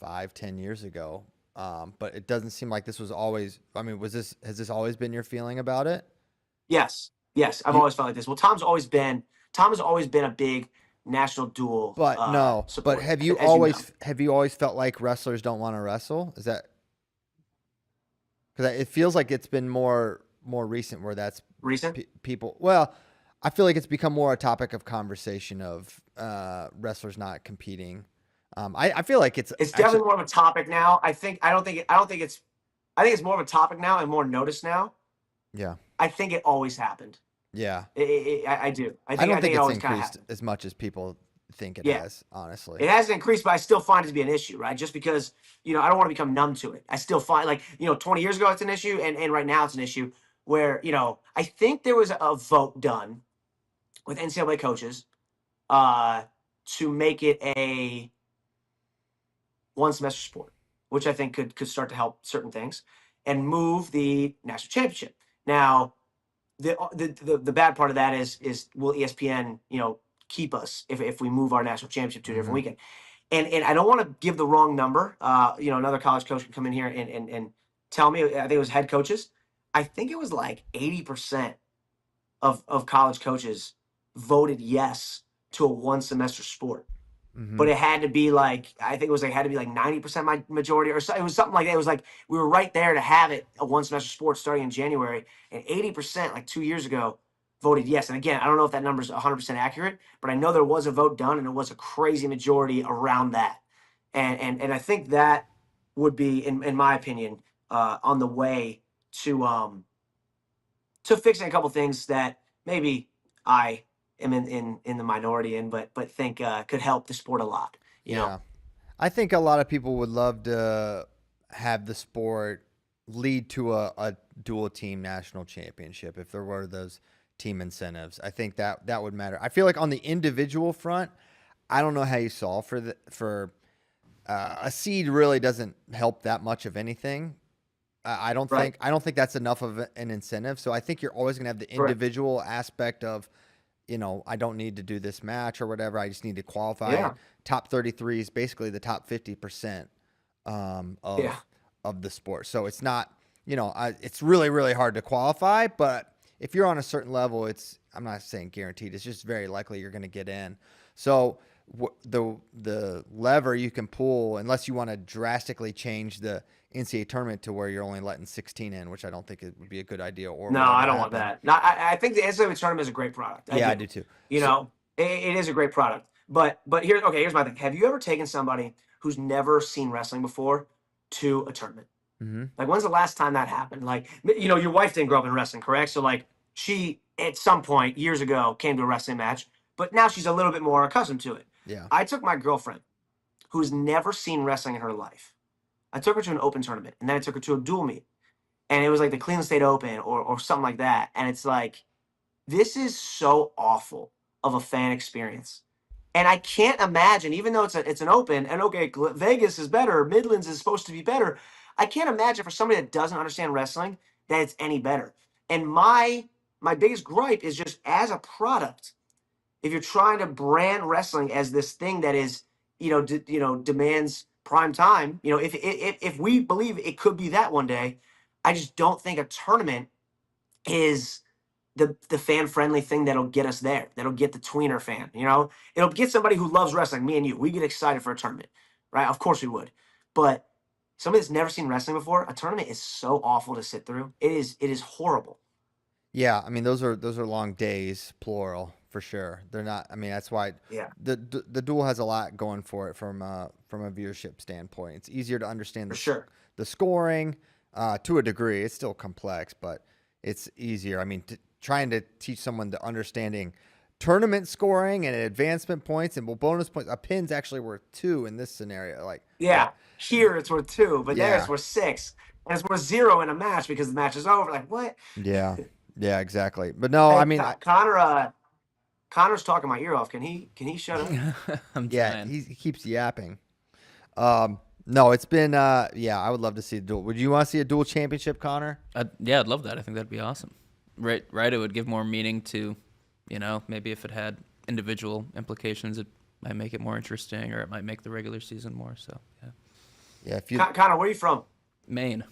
5-10 years ago. But it doesn't seem like this was always. I mean, has this always been your feeling about it? Yes, yes, I've You, always felt like this. Well, Tom has always been a big national duel but no. But supporter, as you know. have you always felt like wrestlers don't want to wrestle? Is that because it feels like it's been more recent where that's Recent? people. Well, I feel like it's become more a topic of conversation of wrestlers not competing. I feel like it's It's actually definitely more of a topic now. I think it's more of a topic now and more noticed now. yeah. I think it always happened. Yeah. I do. I don't I think think it it's always kind of increased happened. as much as people think it Yeah. has, honestly. It hasn't increased, but I still find it to be an issue, right? Just because, I don't want to become numb to it. I still find, like, 20 years ago it's an issue, and right now it's an issue where, I think there was a vote done with NCAA coaches to make it a one semester sport, which I think could start to help certain things and move the national championship. Now, the bad part of that is will ESPN keep us if we move our national championship to a different Mhm. weekend? And I don't want to give the wrong number. Another college coach can come in here and tell me. I think it was head coaches. I think it was like 80% of college coaches voted yes to a one semester sport. But Mhm. it had to be like, I think it was like had to be like 90% my majority, or so, it was something like that. It was like we were right there to have it a one semester sport starting in January, and 80% like 2 years ago voted yes. And again, I don't know if that number is 100% accurate, but I know there was a vote done, and it was a crazy majority around that. And I think that would be, in my opinion, on the way to fixing a couple things that maybe I am in the minority in, but think could help the sport a lot. Yeah. I think a lot of people would love to have the sport lead to a dual team national championship if there were those team incentives. I think that would matter. I feel like on the individual front, I don't know how you solve for a seed really doesn't help that much of anything. Right. I don't think that's enough of an incentive. So I think you're always going to have the Correct. individual aspect of I don't need to do this match or whatever. I just need to qualify. Yeah. And top 33 is basically the top 50% of Yeah. the sport. So it's not, it's really, really hard to qualify. But if you're on a certain level, I'm not saying guaranteed. It's just very likely you're going to get in. So the lever you can pull, unless you want to drastically change the NCAA tournament to where you're only letting 16 in, which I don't think it would be a good idea. Or No, would I ever don't want happen. that. No, I think the NCAA tournament is a great product. I do too. It is a great product. But here's my thing. Have you ever taken somebody who's never seen wrestling before to a tournament? Mm-hmm. Like, when's the last time that happened? Like, your wife didn't grow up in wrestling, correct? So, like, she, at some point, years ago, came to a wrestling match, but now she's a little bit more accustomed to it. Yeah. I took my girlfriend, who's never seen wrestling in her life. I took her to an open tournament, and then I took her to a dual meet. And it was like the Cleveland State Open or something like that. And it's like, this is so awful of a fan experience. And I can't imagine, even though it's an open, and okay, Vegas is better, Midlands is supposed to be better. I can't imagine for somebody that doesn't understand wrestling that it's any better. And my biggest gripe is just as a product, if you're trying to brand wrestling as this thing that is, demands prime time, if we believe it could be that one day, I just don't think a tournament is the fan friendly thing that'll get us there. That'll get the tweener fan. It'll get somebody who loves wrestling. Me and you, we get excited for a tournament, right? Of course we would. But somebody that's never seen wrestling before, a tournament is so awful to sit through. It is horrible. Yeah, I mean those are long days, plural, for sure. They're not. I mean that's why. Yeah. The duel has a lot going for it from a viewership standpoint. It's easier to understand the scoring to a degree. It's still complex, but it's easier. I mean, trying to teach someone to understanding tournament scoring and advancement points and bonus points. A pin's actually worth 2 in this scenario. Like here it's worth 2, but there it's worth 6, and it's worth 0 in a match because the match is over. Like what? Yeah. Yeah, exactly. But no, Hey, I mean, Connor's talking my ear off. Can he shut up? I'm trying. He keeps yapping. No, it's been I would love to see a duel. Would you want to see a dual championship, Connor? Yeah, I'd love that. I think that'd be awesome. Right. It would give more meaning to, maybe if it had individual implications, it might make it more interesting, or it might make the regular season more. So yeah. If you Connor, where are you from? Maine.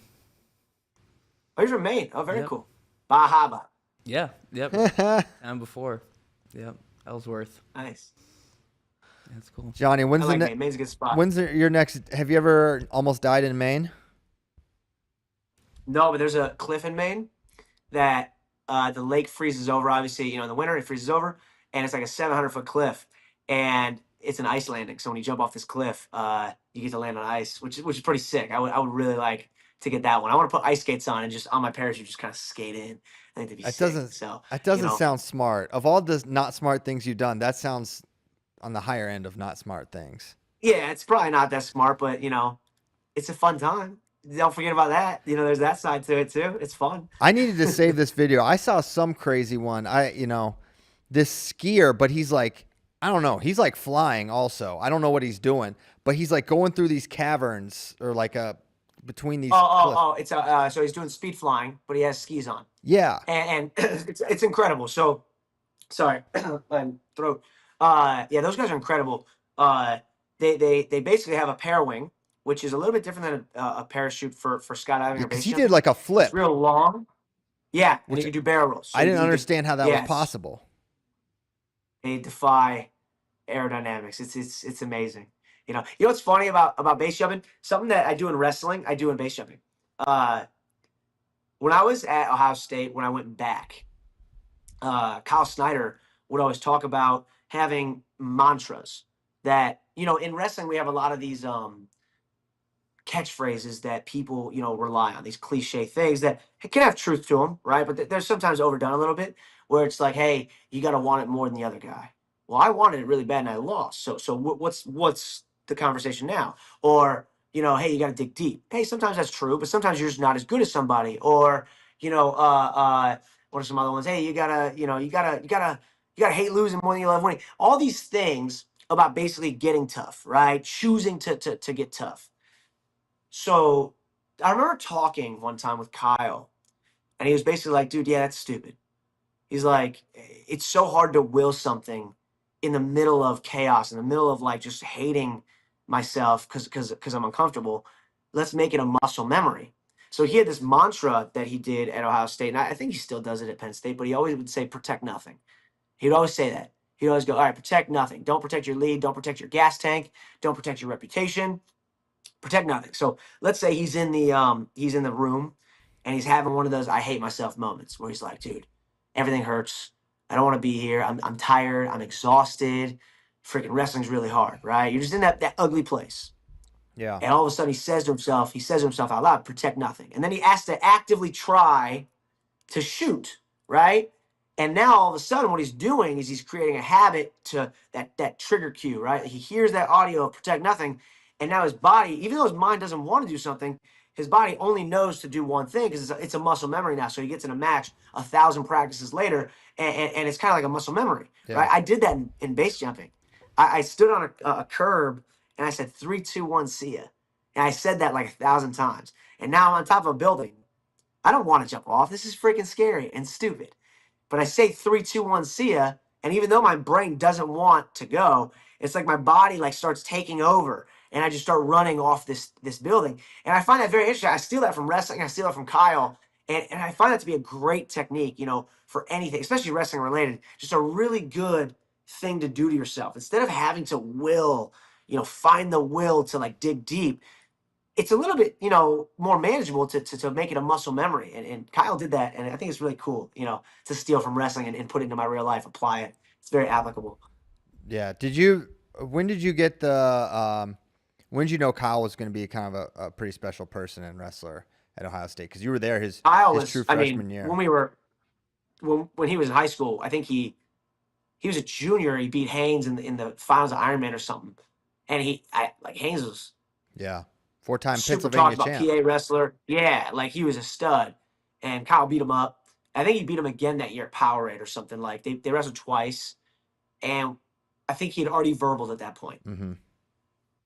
Oh, you're from Maine. Oh, very Yep. cool. Bahaba. Yeah. Yep. And before. Yep. Ellsworth. Nice. That's cool. Johnny, I like Maine. Maine's a good spot. When's your next? Have you ever almost died in Maine? No, but there's a cliff in Maine that the lake freezes over. Obviously, in the winter it freezes over, and it's like a 700-foot cliff, and it's an ice landing. So when you jump off this cliff, you get to land on ice, which is pretty sick. I would really like to get that one. I want to put ice skates on and just on my parachute just kind of skate in. I think that'd be sick. That doesn't sound smart. Of all the not smart things you've done, that sounds on the higher end of not smart things. Yeah, it's probably not that smart, but it's a fun time. Don't forget about that. There's that side to it too. It's fun. I needed to save this video. I saw some crazy one. This skier, but he's like, I don't know. He's like flying also. I don't know what he's doing, but he's like going through these caverns or like between these. It's so he's doing speed flying, but he has skis on. Yeah. And it's incredible. So, sorry, my throat. Those guys are incredible. They basically have a parawing, which is a little bit different than a parachute for skydiving or base He jumping. did like a flip. It's real long. Yeah, and you can do barrel rolls. So I didn't understand how that was possible. They defy aerodynamics. It's amazing. What's funny about base jumping? Something that I do in wrestling, I do in base jumping. When I was at Ohio State, when I went back, Kyle Snyder would always talk about having mantras that, in wrestling, we have a lot of these catchphrases that people, rely on, these cliche things that can have truth to them, right? But they're sometimes overdone a little bit, where it's like, hey, you got to want it more than the other guy. Well, I wanted it really bad and I lost. So what's the conversation now? Or, hey, you got to dig deep. Hey, sometimes that's true, but sometimes you're just not as good as somebody. Or, what are some other ones? Hey, you gotta hate losing more than you love winning. All these things about basically getting tough, right? Choosing to get tough. So I remember talking one time with Kyle, and he was basically like, dude, yeah, that's stupid. He's like, it's so hard to will something in the middle of chaos, in the middle of like just hating myself because I'm uncomfortable. Let's make it a muscle memory. So he had this mantra that he did at Ohio State, and I think he still does it at Penn State, but he always would say, protect nothing. He'd always say that. He'd always go, all right, protect nothing. Don't protect your lead. Don't protect your gas tank. Don't protect your reputation. Protect nothing. So let's say he's in the room and he's having one of those I hate myself moments where he's like, dude, everything hurts. I don't want to be here. I'm tired. I'm exhausted. Freaking wrestling's really hard, right? You're just in that ugly place. Yeah. And all of a sudden he says to himself out loud, protect nothing. And then he has to actively try to shoot, right? And now all of a sudden what he's doing is he's creating a habit to that trigger cue, right? He hears that audio of protect nothing, and now his body, even though his mind doesn't want to do something, his body only knows to do one thing because it's a muscle memory now. So he gets in a match 1,000 practices later, and it's kind of like a muscle memory, Yeah. right? I did that in base jumping. I stood on a curb and I said 3, 2, 1, see ya. And I said that like 1,000 times. And now I'm on top of a building. I don't want to jump off. This is freaking scary and stupid. But I say 3, 2, 1, see ya. And even though my brain doesn't want to go, it's like my body like starts taking over, and I just start running off this building. And I find that very interesting. I steal that from wrestling. I steal that from Kyle, and I find that to be a great technique, for anything, especially wrestling related. Just a really good thing to do to yourself instead of having to find the will to like dig deep. It's a little bit, more manageable to make it a muscle memory. And Kyle did that. And I think it's really cool, to steal from wrestling and put it into my real life, apply it. It's very applicable. Yeah. When did you get when did you know Kyle was going to be kind of a pretty special person and wrestler at Ohio State? Because you were there his true freshman year. When he was in high school, I think he was a junior. He beat Haynes in the finals of Ironman or something. And Haynes was, Yeah. 4-time super Pennsylvania talked about champ. PA wrestler. Yeah, like he was a stud. And Kyle beat him up. I think he beat him again that year at Powerade or something. Like they wrestled twice. And I think he had already verbaled at that point. Mm-hmm.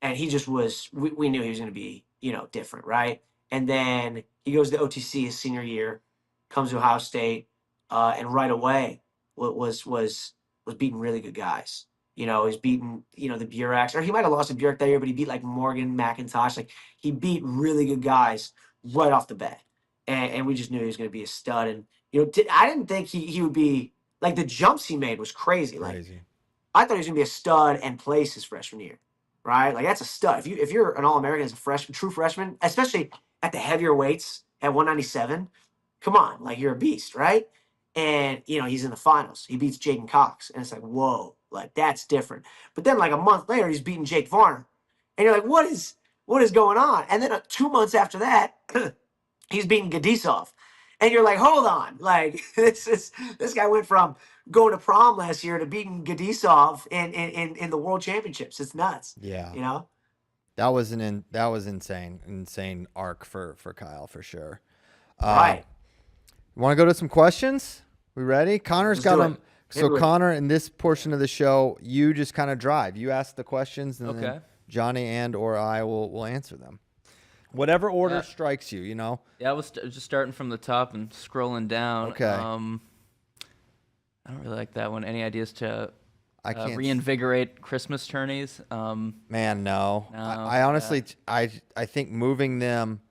And he just was, we knew he was going to be, different, right? And then he goes to OTC his senior year, comes to Ohio State, and right away was beating really good guys. He's beaten, the Bureks, or he might have lost to Burek that year, but he beat like Morgan, McIntosh. Like he beat really good guys right off the bat. And we just knew he was going to be a stud. And, I didn't think he would be, like the jumps he made was crazy. Like I thought he was going to be a stud and place his freshman year, right? Like that's a stud. If you're an All-American as a true freshman, especially at the heavier weights at 197, come on, like you're a beast, right? And, he's in the finals. He beats Jaden Cox. And it's like, whoa, like that's different. But then like a month later, he's beating Jake Varner. And you're like, what is going on? And then 2 months after that, he's beating Gadisov. And you're like, hold on. Like this guy went from going to prom last year to beating Gadisov in the world championships. It's nuts. Yeah. That was insane arc for Kyle for sure. Right. You want to go to some questions? We ready? Connor's got them. So Connor, in this portion of the show, you just kind of drive. You ask the questions, and then Johnny or I will answer them. Whatever order strikes you, Yeah, I was just starting from the top and scrolling down. Okay. I don't really like that one. Any ideas to I can't reinvigorate Christmas tourneys? Man, no. I honestly, I think moving them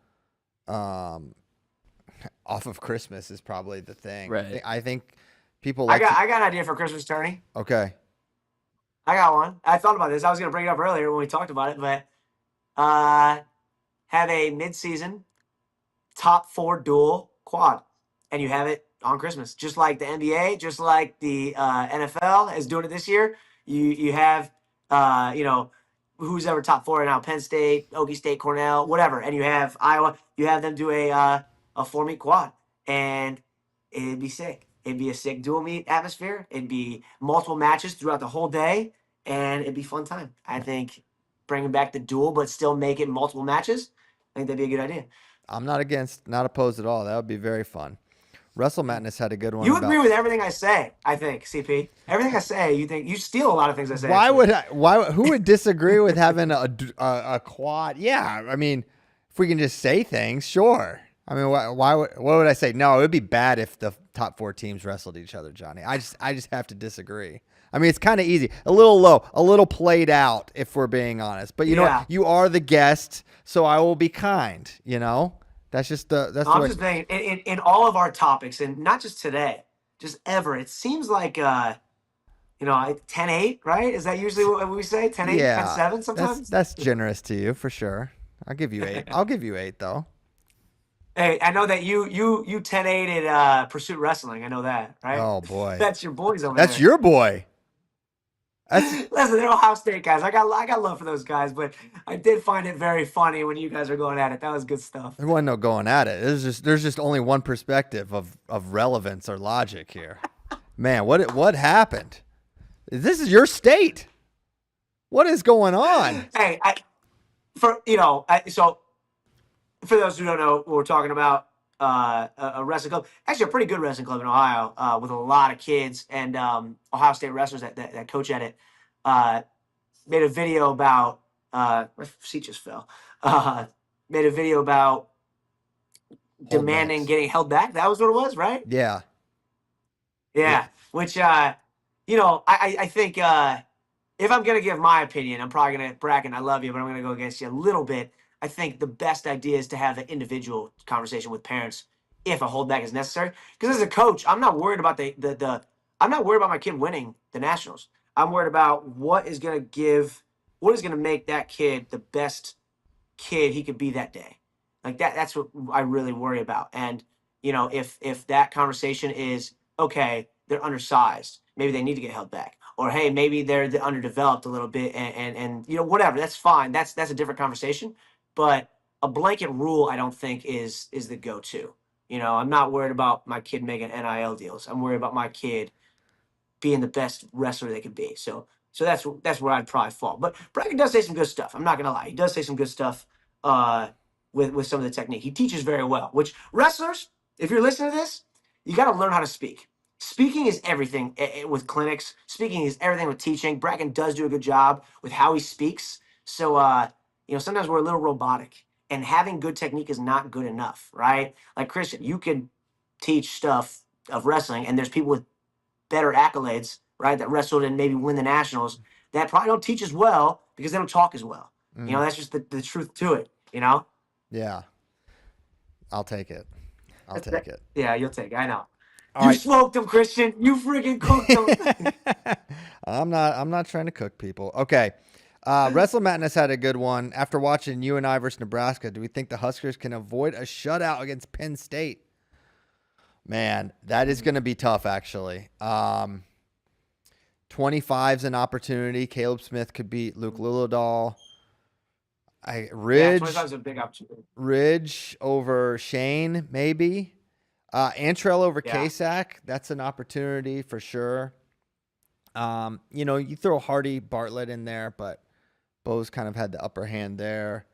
off of Christmas is probably the thing. Right. I think people I got an idea for Christmas tourney. Okay. I got one. I thought about this. I was going to bring it up earlier when we talked about it, but have a mid-season top 4 duel quad, and you have it on Christmas, just like the NBA, just like the NFL is doing it this year. You have who's ever top 4 now, Penn State, Okie State, Cornell, whatever, and you have Iowa. You have them do a 4-meet quad, and it'd be sick. It'd be a sick dual meet atmosphere. It'd be multiple matches throughout the whole day, and it'd be fun time. I think bringing back the duel, but still make it multiple matches, I think that'd be a good idea. I'm not opposed at all. That would be very fun. Wrestle Madness had a good one. You agree with everything I say, I think, CP. Everything I say, you think you steal a lot of things I say. Who would disagree with having a quad? Yeah, I mean, if we can just say things, sure. I mean, what would I say? No, it would be bad if the top 4 teams wrestled each other, Johnny. I just have to disagree. I mean, it's kind of easy, a little low, a little played out, if we're being honest. But you know what? You are the guest, so I will be kind. You know, that's just the I'm way. just saying, in all of our topics, and not just today, just ever, it seems like 10-8, right? Is that usually what we say? 10-8, Yeah, 10-7 sometimes? that's generous to you for sure. I'll give you 8. I'll give you 8 though. Hey, I know that you 10-8 at Pursuit Wrestling. I know that, right? Oh boy, That's your boys over that's there. your boy. That's Listen, they're Ohio State guys. I got love for those guys, but I did find it very funny when you guys were going at it. That was good stuff. there wasn't no going at it. There's just only one perspective of relevance or logic here. Man, what happened? This is your state. What is going on? Hey, so for those who don't know what we're talking about, a wrestling club, actually a pretty good wrestling club in Ohio, with a lot of kids and Ohio State wrestlers that coach at it. Made a video about my seat just fell. Made a video about demanding getting held back. That was what it was, right? Yeah. Yeah. Which I think if I'm gonna give my opinion, I'm probably gonna Bracken, I love you, but I'm gonna go against you a little bit. I think the best idea is to have an individual conversation with parents if a holdback is necessary. Because as a coach, I'm not worried about I'm not worried about my kid winning the nationals. I'm worried about what is gonna make that kid the best kid he could be that day. Like that's what I really worry about. And if that conversation is okay, they're undersized, maybe they need to get held back, or hey, maybe they're underdeveloped a little bit, and whatever, that's fine. That's a different conversation. But a blanket rule, I don't think is the go-to. I'm not worried about my kid making NIL deals. I'm worried about my kid being the best wrestler they could be. So that's where I'd probably fall. But Bracken does say some good stuff. I'm not gonna lie. He does say some good stuff with some of the technique. He teaches very well. Which wrestlers, if you're listening to this, you got to learn how to speak. Speaking is everything with clinics. Speaking is everything with teaching. Bracken does do a good job with how he speaks. So sometimes we're a little robotic, and having good technique is not good enough, right? Like Christian, you can teach stuff of wrestling, and there's people with better accolades, right, that wrestled and maybe win the nationals that probably don't teach as well because they don't talk as well. That's just the truth to it, Yeah. I'll take it. I'll take it. Yeah, you'll take it. I know. All you right. smoked them, Christian. You freaking cooked them. I'm not trying to cook people. Okay. Wrestle Madness had a good one. After watching UNI versus Nebraska, do we think the Huskers can avoid a shutout against Penn State? Man, that is going to be tough, actually. 25's an opportunity. Caleb Smith could beat Luke Lillidahl. Yeah, 25's a big opportunity. Ridge over Shane, maybe. Antrell over Kasak. That's an opportunity for sure. You throw Hardy Bartlett in there, but Bo's kind of had the upper hand there.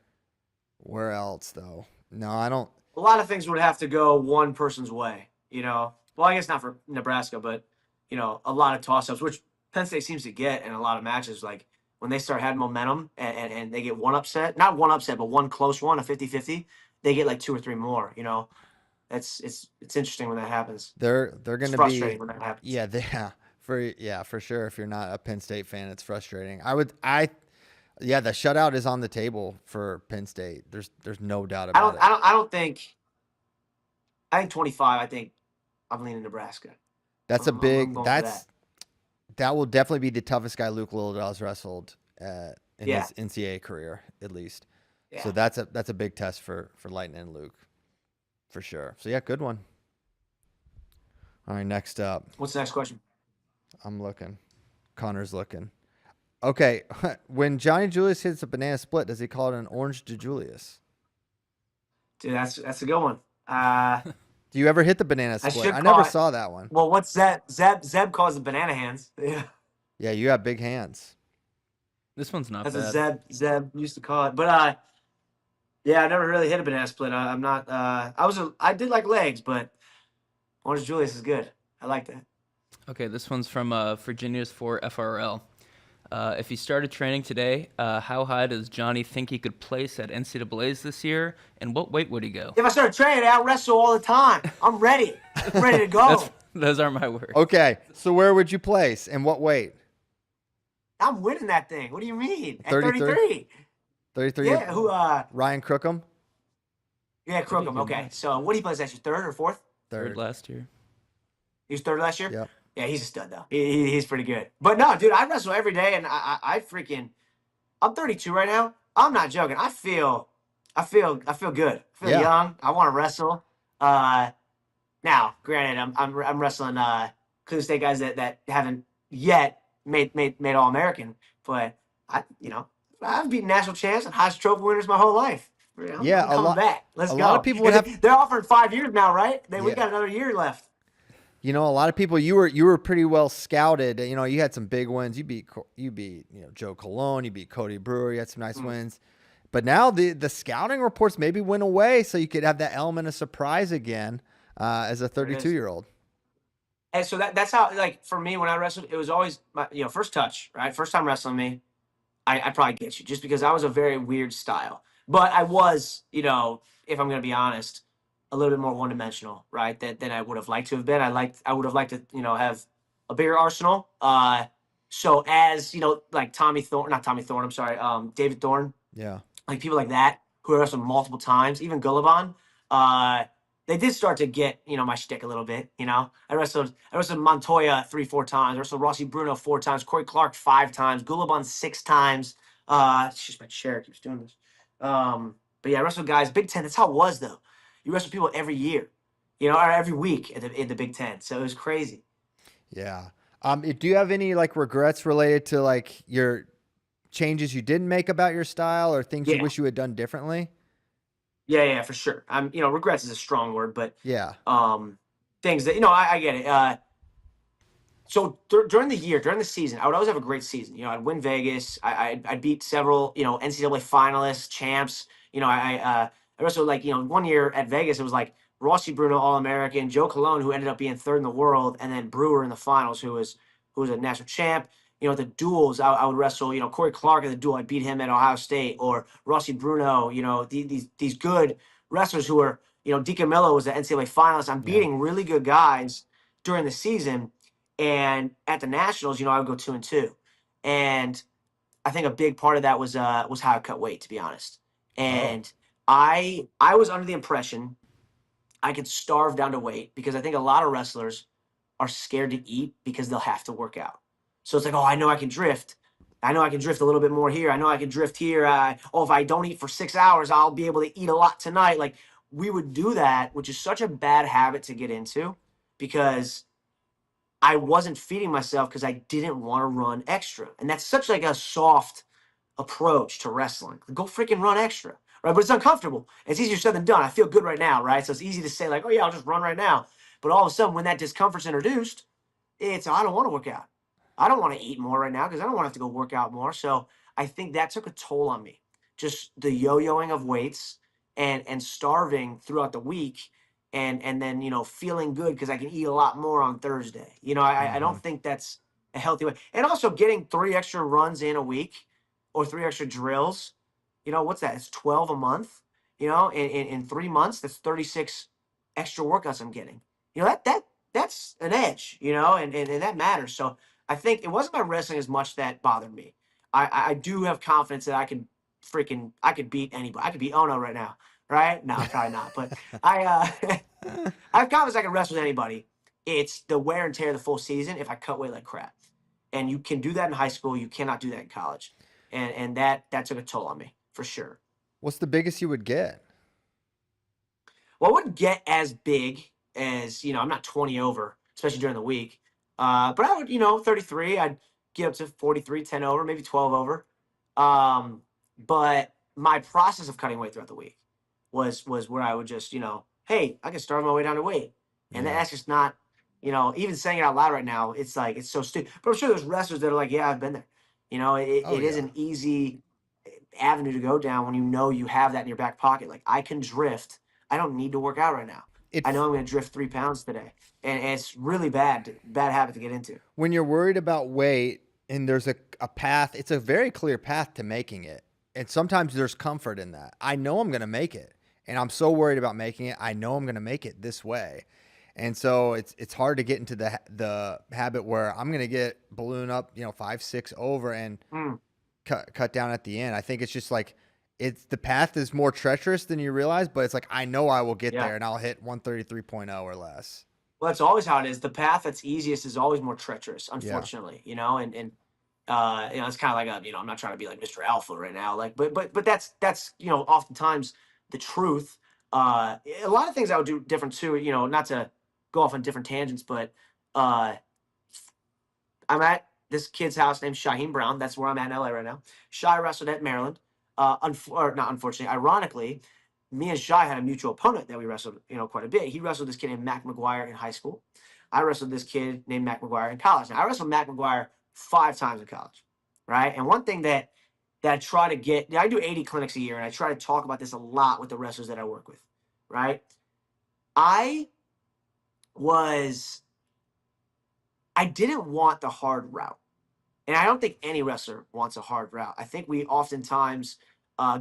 Where else, though? No, I don't. A lot of things would have to go one person's way, Well, I guess not for Nebraska, but, a lot of toss-ups, which Penn State seems to get in a lot of matches. Like, when they start having momentum and they get one upset, not one upset, but one close one, a 50-50, they get like 2 or 3 more, It's interesting when that happens. They're going to be frustrating when that happens. Yeah, for sure. If you're not a Penn State fan, it's frustrating. The shutout is on the table for Penn State. There's no doubt about it. I think 25. I think I'm leaning Nebraska. That will definitely be the toughest guy Luke Lillidahl has wrestled in his NCAA career, at least. Yeah. So that's a big test for Lightning and Luke, for sure. So good one. All right, next up. What's the next question? I'm looking. Connor's looking. Okay, when Johnny Julius hits a banana split, does he call it an orange DiJulius? Dude, that's a good one. Do you ever hit the banana split? I never saw that one. Well, what's that? Zeb calls the banana hands. Yeah. Yeah, you have big hands. This one's not that's bad. That's what Zeb used to call it. But I never really hit a banana split. I'm not. I did like legs, but orange Julius is good. I like that. Okay, this one's from Virginia's for FRL. If he started training today, how high does Johnny think he could place at NCAA's this year, and what weight would he go? If I started training, I'll wrestle all the time. I'm ready. I'm ready to go. Those are my words. Okay, so where would you place and what weight? I'm winning that thing. What do you mean? At 33? 33. 33? Yeah, who Ryan Crookham? yeah, Crookham. good Okay. match. So what did he play last year? Third or fourth? Third last year. He was third last year? Yep. Yeah, he's a stud though. He's pretty good. But no, dude, I wrestle every day and I freaking I'm 32 right now. I'm not joking. I feel good. I feel Yeah. young. I want to wrestle. Now, granted, I'm wrestling Cleveland State guys that haven't yet made All American, but I've beaten national champs and Heisman Trophy winners my whole life. I'm coming back. Let's go. lot of people would have. They're offering 5 years now, right? We Yeah. got another year left. You know, a lot of people. You were pretty well scouted. You know, you had some big wins. You beat Joe Colon. You beat Cody Brewer. You had some nice wins. But now the scouting reports maybe went away, so you could have that element of surprise again as a 32-year-old. And so that's how, like, for me, when I wrestled, it was always my, first touch, right? First time wrestling me, I probably get you just because I was a very weird style. But I was, if I'm going to be honest, a little bit more one-dimensional, right? Than I would have liked to have been. I would have liked to, have a bigger arsenal. So as, like David Thorne, Yeah. like people like that who I wrestled multiple times, even Gullivan, they did start to get, my shtick a little bit, I wrestled Montoya 3-4 times. I wrestled Rossi Bruno 4 times. Corey Clark 5 times. Gullivan 6 times. It's just my chair keeps doing this. But yeah, I wrestled guys. Big Ten, that's how it was, though. You wrestle people every year, or every week in the Big Ten. So it was crazy. Yeah. Do you have any like regrets related to like your changes you didn't make about your style or things you wish you had done differently? Yeah, for sure. Regrets is a strong word, but Yeah. things that I get it. So during the season, I would always have a great season. I'd win Vegas. I'd beat several NCAA finalists, champs. I wrestled like 1 year at Vegas. It was like Rossi Bruno All American, Joe Colon, who ended up being third in the world, and then Brewer in the finals, who was a national champ. At the duels, I would wrestle, Corey Clark at the duel. I'd beat him at Ohio State, or Rossi Bruno, these good wrestlers who were, DiCamillo was the NCAA finalist. I'm beating really good guys during the season. And at the nationals, I would go 2-2. And I think a big part of that was how I cut weight, to be honest. And I was under the impression I could starve down to weight because I think a lot of wrestlers are scared to eat because they'll have to work out. So it's like, I know I can drift. I know I can drift a little bit more here. I know I can drift here. If I don't eat for 6 hours, I'll be able to eat a lot tonight. Like, we would do that, which is such a bad habit to get into because I wasn't feeding myself because I didn't want to run extra. And that's such like a soft approach to wrestling. Go freaking run extra, right? But it's uncomfortable. It's easier said than done. I feel good right now, right? So it's easy to say like, I'll just run right now. But all of a sudden, when that discomfort's introduced, I don't want to work out. I don't want to eat more right now because I don't want to have to go work out more. So I think that took a toll on me. Just the yo-yoing of weights and starving throughout the week and then, feeling good because I can eat a lot more on Thursday. I don't think that's a healthy way. And also getting 3 extra runs in a week or 3 extra drills, what's that? It's 12 a month, in 3 months, that's 36 extra workouts I'm getting. That's an edge, and that matters. So I think it wasn't my wrestling as much that bothered me. I do have confidence that I could beat anybody. I could beat Ono right now, right? No, probably not. But I have confidence I can wrestle with anybody. It's the wear and tear of the full season if I cut weight like crap. And you can do that in high school. You cannot do that in college. And that took a toll on me, for sure. What's the biggest you would get? Well, I wouldn't get as big as, I'm not 20 over, especially during the week. But I would, 33, I'd get up to 43, 10 over, maybe 12 over. But my process of cutting weight throughout the week was where I would just, hey, I can starve my way down to weight. And that's just not, even saying it out loud right now, it's like, it's so stupid. But I'm sure there's wrestlers that are like, yeah, I've been there. It is an easy avenue to go down when you have that in your back pocket. Like, I can drift. I don't need to work out right now. I know I'm going to drift 3 pounds today. And it's really bad habit to get into. When you're worried about weight, and there's a path. It's a very clear path to making it. And sometimes there's comfort in that. I know I'm going to make it, and I'm so worried about making it. I know I'm going to make it this way. And so it's hard to get into the habit where I'm going to get balloon up, 5-6 over and cut down at the end. I think it's just like it's the path is more treacherous than you realize, but it's like I know I will get there and I'll hit 133.0 or less. Well, that's always how it is. The path that's easiest is always more treacherous, unfortunately. And it's kind of like I'm not trying to be like Mr. Alpha right now, like, but that's oftentimes the truth. A lot of things I would do different too. Not to go off on different tangents, but I'm at this kid's house named Shaheem Brown. That's where I'm at in LA right now. Shy wrestled at Maryland. Or not unfortunately, ironically, me and Shy had a mutual opponent that we wrestled, quite a bit. He wrestled this kid named Mac McGuire in high school. I wrestled this kid named Mac McGuire in college. Now, I wrestled Mac McGuire 5 times in college, right? And one thing that I try to get, I do 80 clinics a year, and I try to talk about this a lot with the wrestlers that I work with, right? I didn't want the hard route. And I don't think any wrestler wants a hard route. I think we oftentimes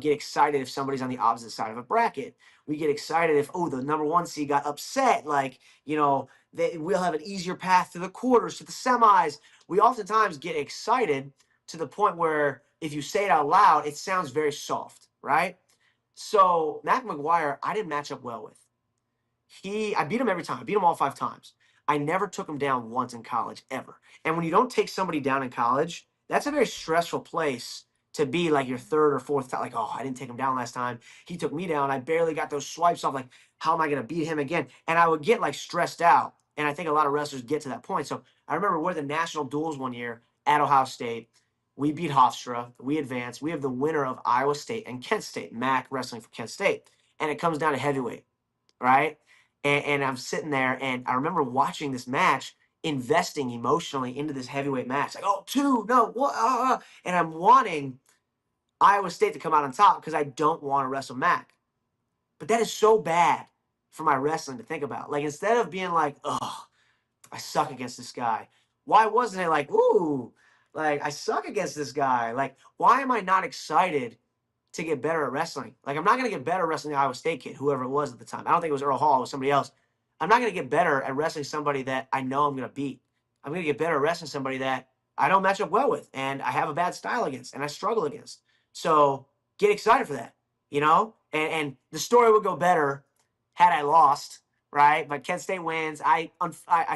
get excited if somebody's on the opposite side of a bracket. We get excited if, the number 1 seed got upset. Like, we'll have an easier path to the quarters, to the semis. We oftentimes get excited to the point where if you say it out loud, it sounds very soft, right? So Mac McGuire, I didn't match up well with. I beat him every time. I beat him all 5 times. I never took him down once in college, ever. And when you don't take somebody down in college, that's a very stressful place to be, like your 3rd or 4th time. Like, I didn't take him down last time. He took me down. I barely got those swipes off. Like, how am I going to beat him again? And I would get like stressed out. And I think a lot of wrestlers get to that point. So I remember we're the national duels one year at Ohio State. We beat Hofstra. We advanced. We have the winner of Iowa State and Kent State, Mac wrestling for Kent State. And it comes down to heavyweight, right? And I'm sitting there, and I remember watching this match, investing emotionally into this heavyweight match. Like, 2, no, what? And I'm wanting Iowa State to come out on top because I don't want to wrestle Mac. But that is so bad for my wrestling to think about. Like, instead of being like, I suck against this guy, why wasn't it like, like, I suck against this guy? Like, why am I not excited to get better at wrestling? Like, I'm not going to get better at wrestling the Iowa State kid, whoever it was at the time. I don't think it was Earl Hall. It was somebody else. I'm not going to get better at wrestling somebody that I know I'm going to beat. I'm going to get better at wrestling somebody that I don't match up well with and I have a bad style against and I struggle against. So get excited for that, And the story would go better had I lost, right? But Kent State wins. I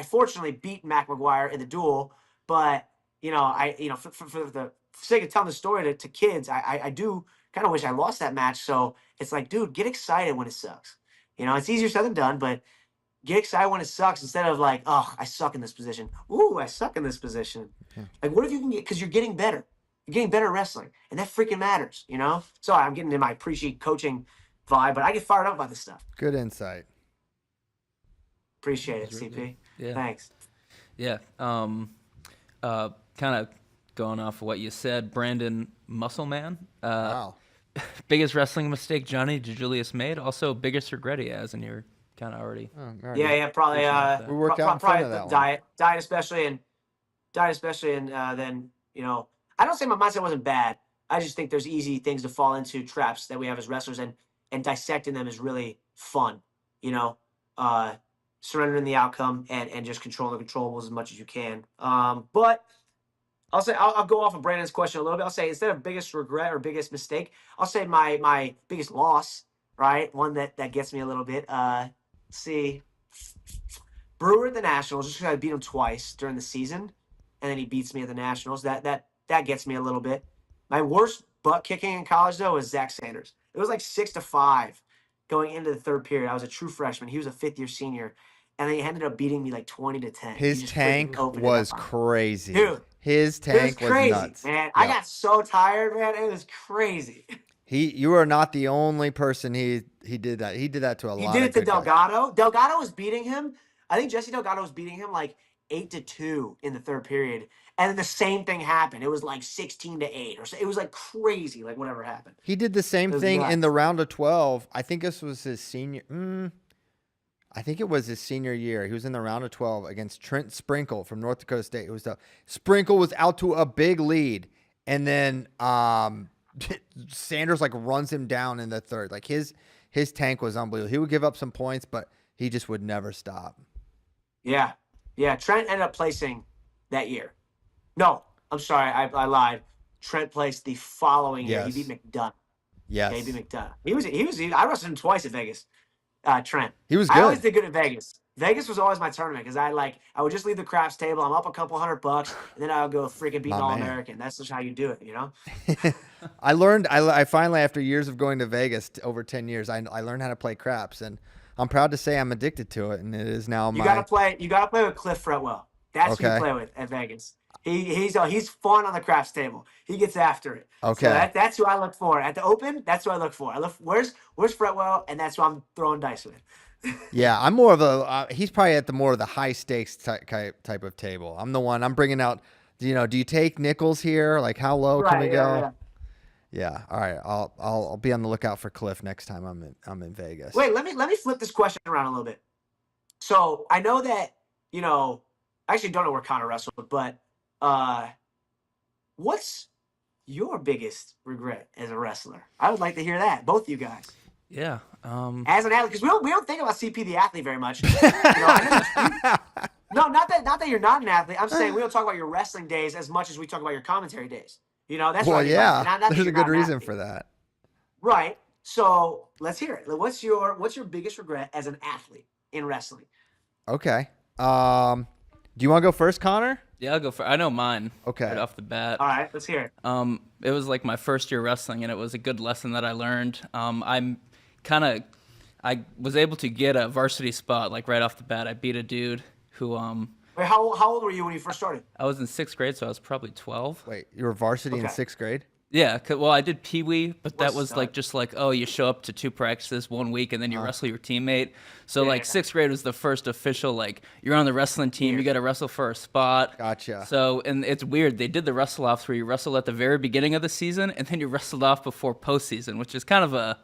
fortunately beat Mac McGuire in the duel, but for the sake of telling the story to kids, I do kind of wish I lost that match. So it's like, dude, get excited when it sucks. It's easier said than done, but get excited when it sucks instead of like, I suck in this position. I suck in this position. Yeah. Like, what if you can get, because you're getting better. You're getting better at wrestling, and that freaking matters, Sorry, I'm getting into my preachy coaching vibe, but I get fired up by this stuff. Good insight. Appreciate it, CP. Yeah. Thanks. Yeah. Kind of going off of what you said, Brandon Muscleman. Wow. Biggest wrestling mistake Johnni DiJulius made. Also, biggest regret he has, and you're kind of already. Yeah, probably. We worked out in front of that diet especially, and then I don't say my mindset wasn't bad. I just think there's easy things to fall into, traps that we have as wrestlers, and dissecting them is really fun. Surrendering the outcome and just controlling the controllables as much as you can. But I'll say I'll go off of Brandon's question a little bit. I'll say instead of biggest regret or biggest mistake, I'll say my biggest loss, right? One that gets me a little bit. See, Brewer at the Nationals, just because I beat him twice during the season, and then he beats me at the Nationals. That gets me a little bit. My worst butt kicking in college though was Zach Sanders. It was like 6-5 going into the 3rd period. I was a true freshman. He was a 5th-year senior. And then he ended up beating me like 20-10. His tank was crazy. Dude, his tank was crazy, nuts. Man. Yep. I got so tired, man. It was crazy. You are not the only person he did that. He did that to a lot of He did it to Delgado. Guys. Delgado was beating him. I think Jesse Delgado was beating him like 8-2 in the 3rd period. And then the same thing happened. It was like 16-8 or so. It was like crazy, like whatever happened. He did the same thing in the round of 12. I think this was his senior. I think it was his senior year. He was in the round of 12 against Trent Sprinkle from North Dakota State. It was Sprinkle was out to a big lead, and then Sanders like runs him down in the third. Like his tank was unbelievable. He would give up some points, but he just would never stop. Yeah. Yeah. Trent ended up placing that year. No, I'm sorry. I lied. Trent placed the following year. Yes. He beat McDonough. Yes. Yeah, he beat McDonough. I wrestled him twice at Vegas. Trent. He was I good. always did good at Vegas. Vegas was always my tournament because I would just leave the craps table. I'm up a couple $100, and then I would go freaking beat an All-American. That's just how you do it, you know? I learned, I finally, after years of going to Vegas, over 10 years, I learned how to play craps, and I'm proud to say I'm addicted to it, and it is now You gotta play with Cliff Fretwell. That's who you play with at Vegas. He's fun on the craps table. He gets after it. Okay. So that's who I look for. At the Open, that's who I look for. I look where's Fretwell, and that's who I'm throwing dice with. Yeah, I'm more of a. He's probably at the more of the high stakes type of table. I'm the one. I'm bringing out. Do you take nickels here? Like how low can we go? Yeah. All right. I'll be on the lookout for Cliff next time I'm in Vegas. Wait, let me flip this question around a little bit. So I know that I actually don't know where Connor wrestled, but what's your biggest regret as a wrestler? I would like to hear that, both of you guys. Yeah. As an athlete, because we don't think about CP the athlete very much. No, not that you're not an athlete. I'm saying we don't talk about your wrestling days as much as we talk about your commentary days. That's well, yeah. not There's a good reason for that. Right. So let's hear it. What's your biggest regret as an athlete in wrestling? Okay. Do you want to go first, Connor? Yeah, I'll go for. I know mine. Okay. Right off the bat. All right, let's hear it. It was like my first year wrestling, and it was a good lesson that I learned. I was able to get a varsity spot like right off the bat. I beat a dude who Wait, how old were you when you first started? I was in 6th grade, so I was probably 12. Wait, you were varsity in 6th grade? Yeah, well, I did Pee Wee, but that was stud. you show up to 2 practices 1 week and then you wrestle your teammate. So 6th grade was the first official you're on the wrestling team, you got to wrestle for a spot. Gotcha. So and it's weird. They did the wrestle offs where you wrestle at the very beginning of the season and then you wrestled off before postseason, which is kind of a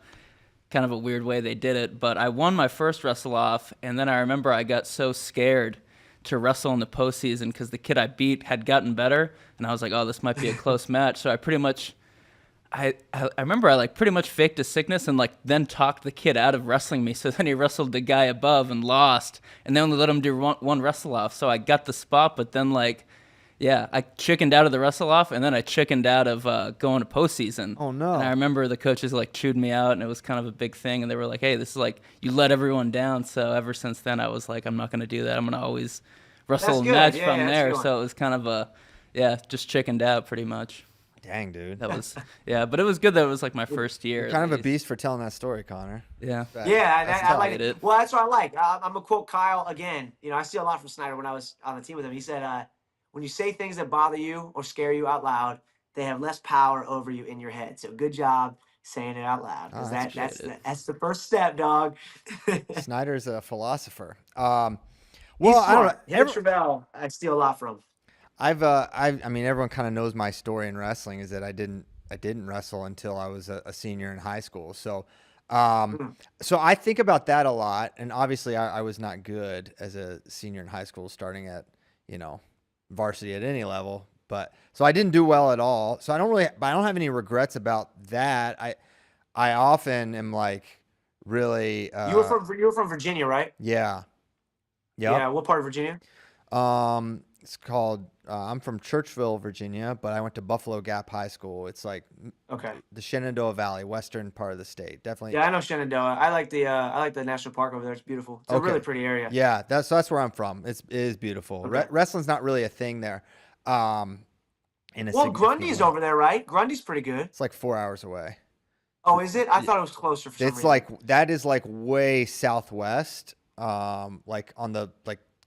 weird way they did it. But I won my first wrestle off, and then I remember I got so scared to wrestle in the postseason because the kid I beat had gotten better, and I was like, oh, this might be a close match. So I pretty much, I remember I pretty much faked a sickness and then talked the kid out of wrestling me. So then he wrestled the guy above and lost, and they only let him do one wrestle off. So I got the spot, but then I chickened out of the wrestle off, and then I chickened out of going to postseason. Oh no! And I remember the coaches chewed me out, and it was kind of a big thing. And they were like, "Hey, this is you let everyone down." So ever since then, I was like, "I'm not going to do that. I'm going to always wrestle a match from there." So it was kind of just chickened out pretty much. Dang, dude. That was but it was good that it was my first year. You're kind of a beast for telling that story, Connor. Yeah. I like it. Well, that's what I like. I'm gonna quote Kyle again. I see a lot from Snyder when I was on the team with him. He said, when you say things that bother you or scare you out loud, they have less power over you in your head. So good job saying it out loud. Because that's the first step, dog. Snyder's a philosopher. Well, I don't know. Henry Travell, I steal a lot from. I mean, everyone kind of knows my story in wrestling is that I didn't wrestle until I was a senior in high school. So, so I think about that a lot. And obviously, I was not good as a senior in high school, starting at varsity at any level, but so I didn't do well at all. So I don't have any regrets about that. I often am really. You were from Virginia, right? Yeah. Yep. Yeah. What part of Virginia? It's called. I'm from Churchville, Virginia, but I went to Buffalo Gap High School. It's the Shenandoah Valley, western part of the state. Definitely. Yeah, I know Shenandoah. I like the national park over there. It's beautiful. It's a really pretty area. Yeah, that's where I'm from. It is beautiful. Okay. Wrestling's not really a thing there. Grundy's over there, right? Grundy's pretty good. It's 4 hours away. Oh, is it? I thought it was closer for some reason. That is way southwest, on the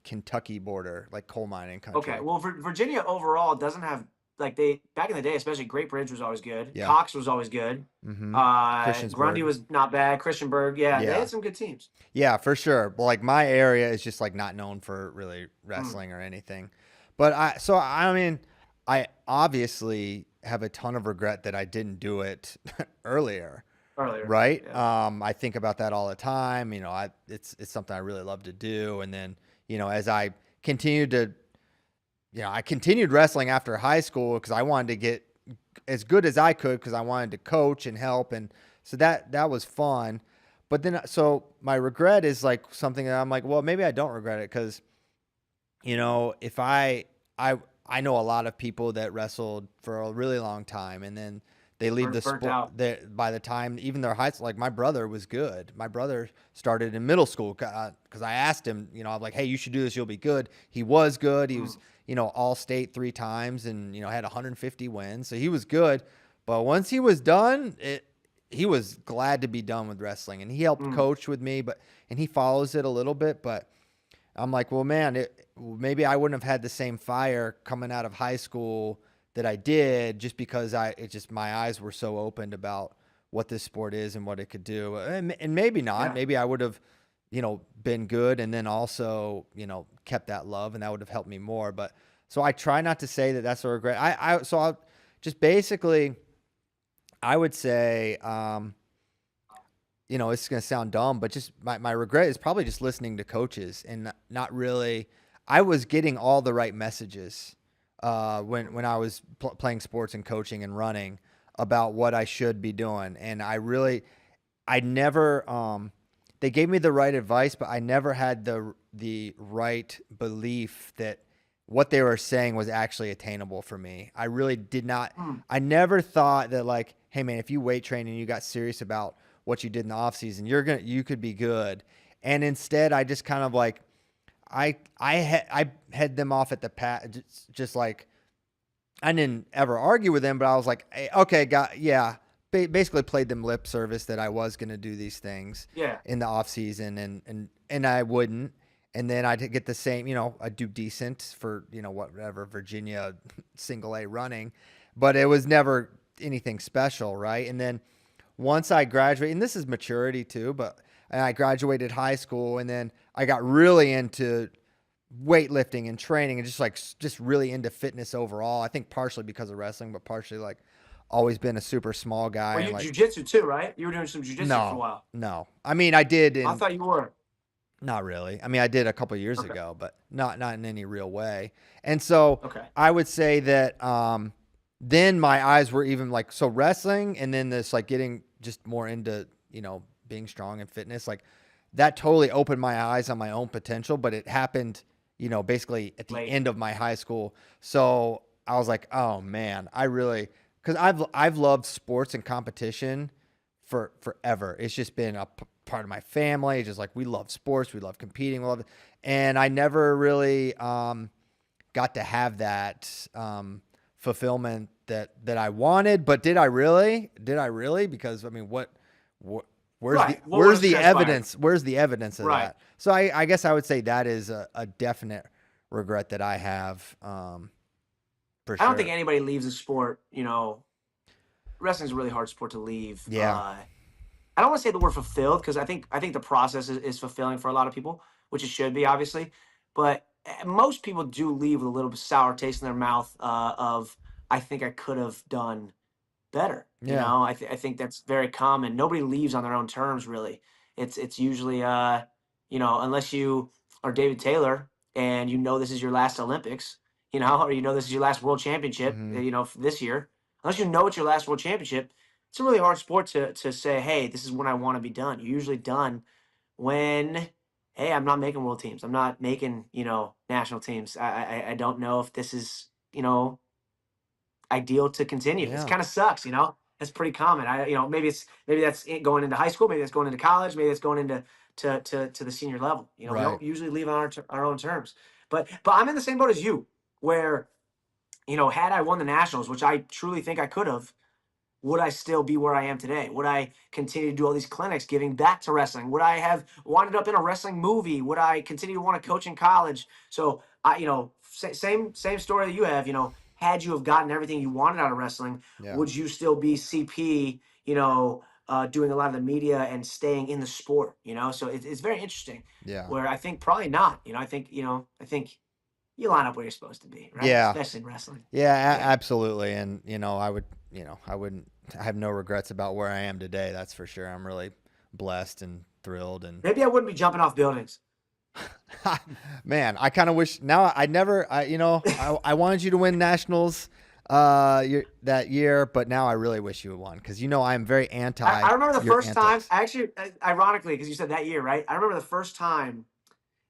Kentucky border, coal mining country. Okay, well, Virginia overall doesn't have back in the day, especially Great Bridge was always good. Yeah. Cox was always good. Mm-hmm. Grundy was not bad. Christiansburg, they had some good teams. Yeah, for sure. But my area is just not known for really wrestling or anything. But I obviously have a ton of regret that I didn't do it earlier. earlier. right? Yeah. I think about that all the time. It's something I really love to do. And then, as I continued to, I continued wrestling after high school because I wanted to get as good as I could because I wanted to coach and help. And so that was fun. But then, so my regret is like something that I'm like, well, maybe I don't regret it because, if I know a lot of people that wrestled for a really long time and then they leave the Burnt sport out. that by the time even their heights, like my brother was good. My brother started in middle school because I asked him, I'm like, hey, you should do this. You'll be good. He was good. He was, all state 3 times and, had 150 wins. So he was good. But once he was done, he was glad to be done with wrestling and he helped coach with me, and he follows it a little bit, but I'm like, well, man, maybe I wouldn't have had the same fire coming out of high school that I did just because my eyes were so opened about what this sport is and what it could do. And maybe not. Yeah. Maybe I would have, been good and then also, kept that love and that would have helped me more. But so I try not to say that that's a regret. So I'll just basically, I would say, it's going to sound dumb, but just my regret is probably just listening to coaches and not really. I was getting all the right messages when I was playing sports and coaching and running about what I should be doing. And I never, they gave me the right advice, but I never had the right belief that what they were saying was actually attainable for me. I really did not. I never thought that like, hey man, if you weight train and you got serious about what you did in the off season, you could be good. And instead I just kind of like, I head them off at the pat, just like I didn't ever argue with them, but I was like, hey, okay, basically played them lip service that I was going to do these things in the off season and I wouldn't. And then I'd get the same, I'd do decent for, whatever Virginia single A running, but it was never anything special. Right. And then once I graduated, and this is maturity too, and I graduated high school and then I got really into weightlifting and training and just really into fitness overall. I think partially because of wrestling, but partially like always been a super small guy. Well, you like, jiu-jitsu too, right? You were doing some jiu-jitsu for a while. No. I mean, I did. I thought you were. Not really. I mean, I did a couple of years ago, but not in any real way. And so I would say that then my eyes were even like, so wrestling and then this like getting just more into, being strong and fitness, like that totally opened my eyes on my own potential, but it happened, basically at the end of my high school. So I was like, oh man, because I've loved sports and competition for forever. It's just been a part of my family. It's just like, we love sports. We love competing. We love it. And I never really got to have that fulfillment that I wanted, but did I really? Because I mean, where's the evidence? Where's the evidence of that? So I guess I would say that is a definite regret that I have. For sure. I don't think anybody leaves a sport. Wrestling is a really hard sport to leave. Yeah. I don't want to say the word fulfilled because I think the process is fulfilling for a lot of people, which it should be, obviously. But most people do leave with a little bit sour taste in their mouth of, I think I could have done better. Yeah. I think that's very common. Nobody leaves on their own terms, really. It's usually, unless you are David Taylor and this is your last Olympics, or this is your last World Championship, this year. Unless it's your last World Championship, it's a really hard sport to say, hey, this is when I want to be done. You're usually done when, hey, I'm not making world teams. I'm not making, national teams. I don't know if this is, ideal to continue. Yeah. It kind of sucks, It's pretty common. Maybe that's going into high school, maybe that's going into college, maybe that's going into to the senior level. We don't usually leave on our own terms. But I'm in the same boat as you, where, had I won the nationals, which I truly think I could have, would I still be where I am today? Would I continue to do all these clinics giving back to wrestling? Would I have wound up in a wrestling movie? Would I continue to want to coach in college? So same story that you have, had you have gotten everything you wanted out of wrestling, would you still be CP, doing a lot of the media and staying in the sport, So it's very interesting. Yeah. Where I think probably not, I think you line up where you're supposed to be, right? Yeah. Especially in wrestling. Yeah, absolutely. And, I wouldn't I have no regrets about where I am today. That's for sure. I'm really blessed and thrilled. And Maybe I wouldn't be jumping off buildings. man, I kind of wish now I wanted you to win nationals that year, but now I really wish you had won because I'm very anti. I remember the your first time. antics. Actually, ironically, because you said that year, right? I remember the first time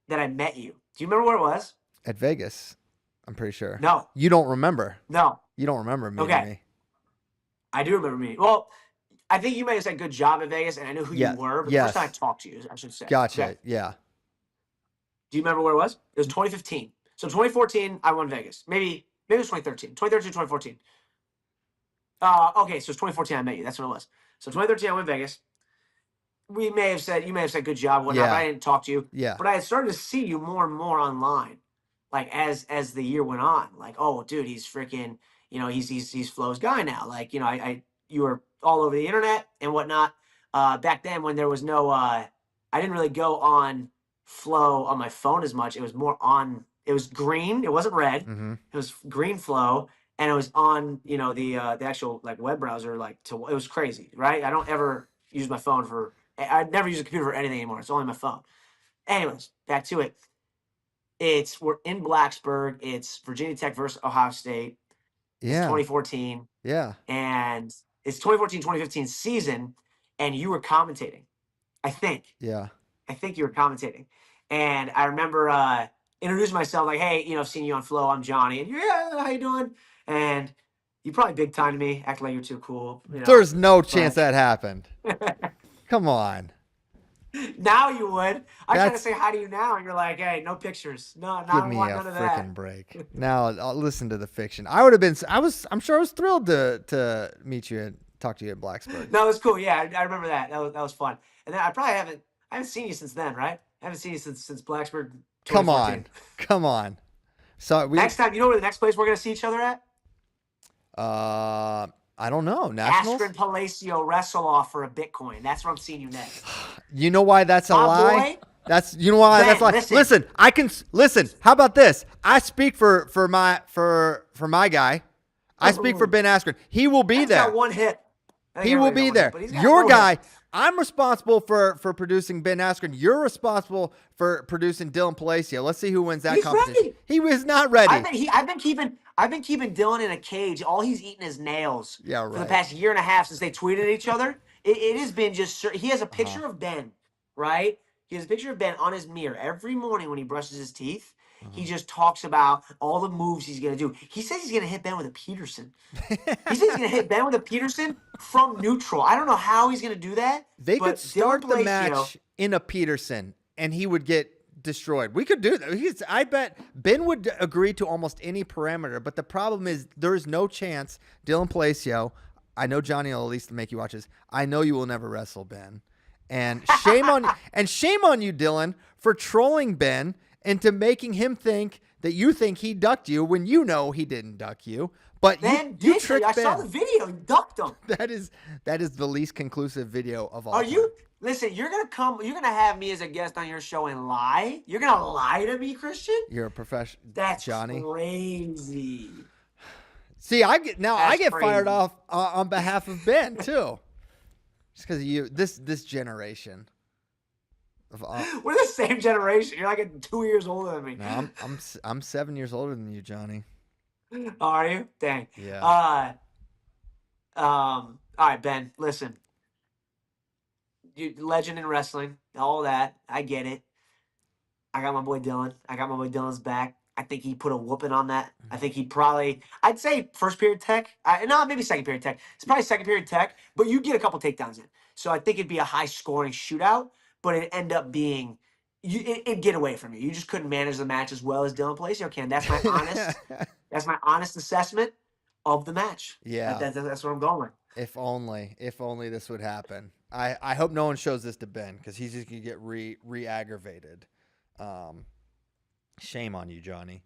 that I met you. Do you remember where it was? At Vegas. I'm pretty sure. No. You don't remember. No. You don't remember meeting Okay. me. I do remember me. Well, I think you may have said good job at Vegas, and I knew who you were. But the first time I talked to you, I should say. Gotcha. Okay. Yeah. Do you remember where it was? It was 2015. So 2014, I won Vegas. Maybe it was 2013. 2013, 2014. Okay, so it's 2014 I met you. That's what it was. So 2013 I went to Vegas. You may have said good job, whatnot, but I didn't talk to you. Yeah. But I had started to see you more and more online, like as the year went on. Like, oh, dude, he's freaking, he's Flo's guy now. Like, you were all over the internet and whatnot. Back then when there was no, I didn't really go on Flo on my phone as much. It was more on. It was green. It wasn't red. Mm-hmm. It was green Flo, and it was on the actual like web browser. It was crazy, right? I don't ever use my phone for. I never use a computer for anything anymore. It's only my phone. Anyways, back to it. We're in Blacksburg. It's Virginia Tech versus Ohio State. It's 2014. Yeah. And it's 2014-2015 season, and you were commentating, I think. Yeah. I think you were commentating. And I remember introducing myself like, hey, I've seen you on Flo. I'm Johnny. And how you doing? And you probably big time to me, acting like you're too cool. There's no chance that happened. Come on. Now you would. I try to say hi to you now, and you're like, hey, no pictures. No, give me a freaking break. Now I'll listen to the fiction. I'm sure I was thrilled to meet you and talk to you at Blacksburg. No, it was cool. Yeah, I remember that. That was fun. And then I haven't seen you since then, right? I haven't seen you since Blacksburg. Come on. So next time, you know where the next place we're gonna see each other at? I don't know. Nationals? Askren Palacio wrestle off for a Bitcoin. That's where I'm seeing you next. You know why that's a lie? Boy? That's you know why that's a lie. Listen, I can listen. How about this? I speak for my guy. I speak for Ben Askren. He will be there. Got one hit. He will be there. Your guy. I'm responsible for producing Ben Askren. You're responsible for producing Dylan Palacio. Let's see who wins that competition. Ready. He was not ready. I've been keeping Dylan in a cage. All he's eating is nails. Yeah, right. For the past year and a half since they tweeted at each other. It has been just. He has a picture of Ben, right? He has a picture of Ben on his mirror every morning when he brushes his teeth. He just talks about all the moves he's going to do. He says he's going to hit Ben with a Peterson. He says he's going to hit Ben with a Peterson from neutral. I don't know how he's going to do that. They could start the match in a Peterson, and he would get destroyed. We could do that. I bet Ben would agree to almost any parameter, but the problem is there is no chance Dylan Palacio, I know Johnny will at least make you watch this, I know you will never wrestle Ben. And shame on you, Dylan, for trolling Ben into making him think that you think he ducked you when you know he didn't duck you. But you tricked Ben. I saw the video. He ducked him. That is the least conclusive video of all. Listen, you're gonna have me as a guest on your show and lie? You're gonna lie to me, Christian? You're a professional. That's Johnny. Crazy. See, I get fired off on behalf of Ben too. Just because of you, this generation. We're the same generation. You're like 2 years older than me. No, I'm 7 years older than you, Johnny. Are you? Dang. Yeah. All right, Ben. Listen, you legend in wrestling, all that. I get it. I got my boy Dylan. I got my boy Dylan's back. I think he put a whooping on that. I think he probably, I'd say first period tech. No, maybe second period tech. It's probably second period tech, but you get a couple takedowns in. So I think it'd be a high scoring shootout, but it'd end up being, it'd get away from you. You just couldn't manage the match as well as Dylan Palacio can. That's my honest assessment of the match. Yeah. That's what I'm going with. If only this would happen. I hope no one shows this to Ben because he's just gonna get re-aggravated. Shame on you, Johnny.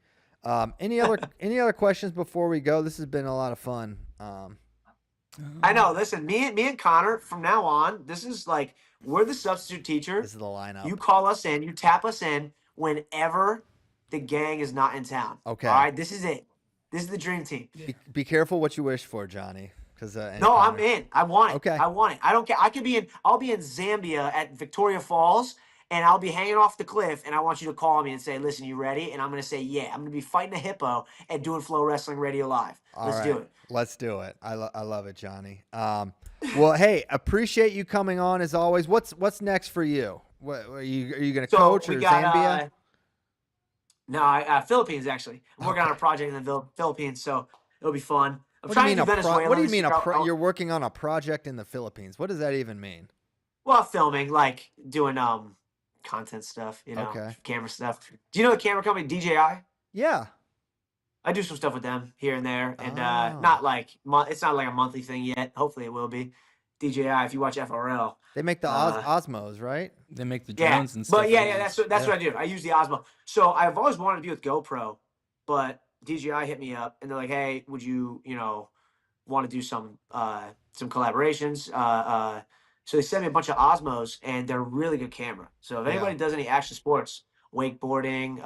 Any other questions before we go? This has been a lot of fun. I know. Listen, me and Connor from now on, this is like we're the substitute teacher. This is the lineup. You call us in, you tap us in whenever the gang is not in town. Okay. All right. This is it. This is the dream team. Be careful what you wish for, Johnny. No, I'm in. I want it. Okay. I want it. I don't care. I'll be in Zambia at Victoria Falls, and I'll be hanging off the cliff, and I want you to call me and say, listen, you ready? And I'm going to say, yeah. I'm going to be fighting a hippo and doing FloWrestling Radio Live. Let's do it. Let's do it. I love it, Johnny. Well, hey, appreciate you coming on as always. What's next for you? What are you going to coach or Zambia? No, Philippines, actually. I'm working on a project in the Philippines, so it'll be fun. I'm What trying do to do Venezuela. What do you mean you're working on a project in the Philippines? What does that even mean? Well, filming, like doing content stuff, Okay. camera stuff. Do you know the camera company DJI? Yeah. I do some stuff with them here and there, and Oh. not like it's not like a monthly thing yet. Hopefully, it will be. DJI, if you watch FRL, They make the Osmos, right? They make the drones and stuff. But yeah, that's what I do. I use the Osmo. So I've always wanted to be with GoPro, but DJI hit me up and they're like, "Hey, would you, want to do some collaborations?" So they sent me a bunch of Osmos, and they're really good camera. So if anybody does any action sports, wakeboarding,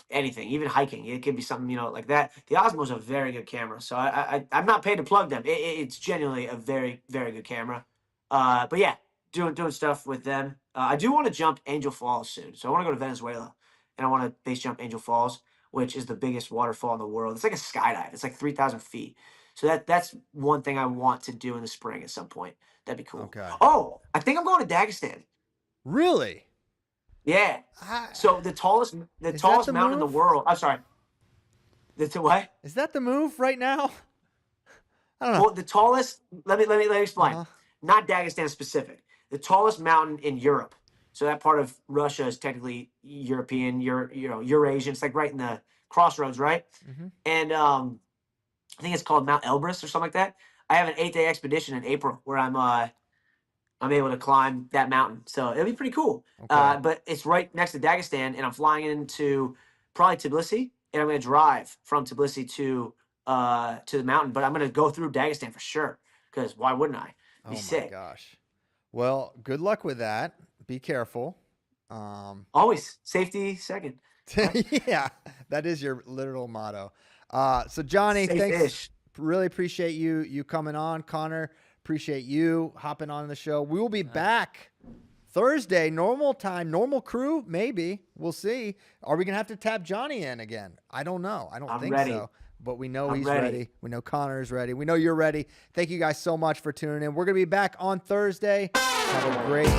anything, even hiking, it could be something like that. The Osmo is a very good camera, so I'm not paid to plug them. It's genuinely a very, very good camera. But yeah, doing stuff with them. I do want to jump Angel Falls soon, so I want to go to Venezuela, and I want to base jump Angel Falls, which is the biggest waterfall in the world. It's like a skydive. It's like 3,000 feet. So that's one thing I want to do in the spring at some point. That'd be cool. Okay. Oh, I think I'm going to Dagestan. Really? Yeah. So the tallest mountain in the world. I'm sorry. What? Is that the move right now? I don't know. Well, the tallest. Let me explain. Not Dagestan specific. The tallest mountain in Europe. So that part of Russia is technically European. Eurasian. It's like right in the crossroads, right? Mm-hmm. And I think it's called Mount Elbrus or something like that. I have an 8-day expedition in April where I'm able to climb that mountain. So it'll be pretty cool. Okay. But it's right next to Dagestan, and I'm flying into probably Tbilisi, and I'm going to drive from Tbilisi to the mountain. But I'm going to go through Dagestan for sure, because why wouldn't I? Be sick. Oh my gosh. Well, good luck with that. Be careful. Always safety second. Yeah, that is your literal motto. So Johnny, Safe thanks. ish. Really appreciate you coming on. Connor, appreciate you hopping on the show. We will be back Thursday, normal time, normal crew. Maybe we'll see. Are we gonna have to tap Johnny in again? I don't know. I don't think ready. so. But we know he's ready. ready. We know Connor's ready. We know you're ready. Thank you guys so much for tuning in. We're gonna be back on Thursday. Have a great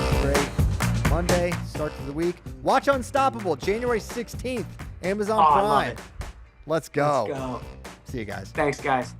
Monday start to the week. Watch Unstoppable, January 16th, Amazon I love Prime. it. Let's go. Let's go. See you guys. Thanks, guys.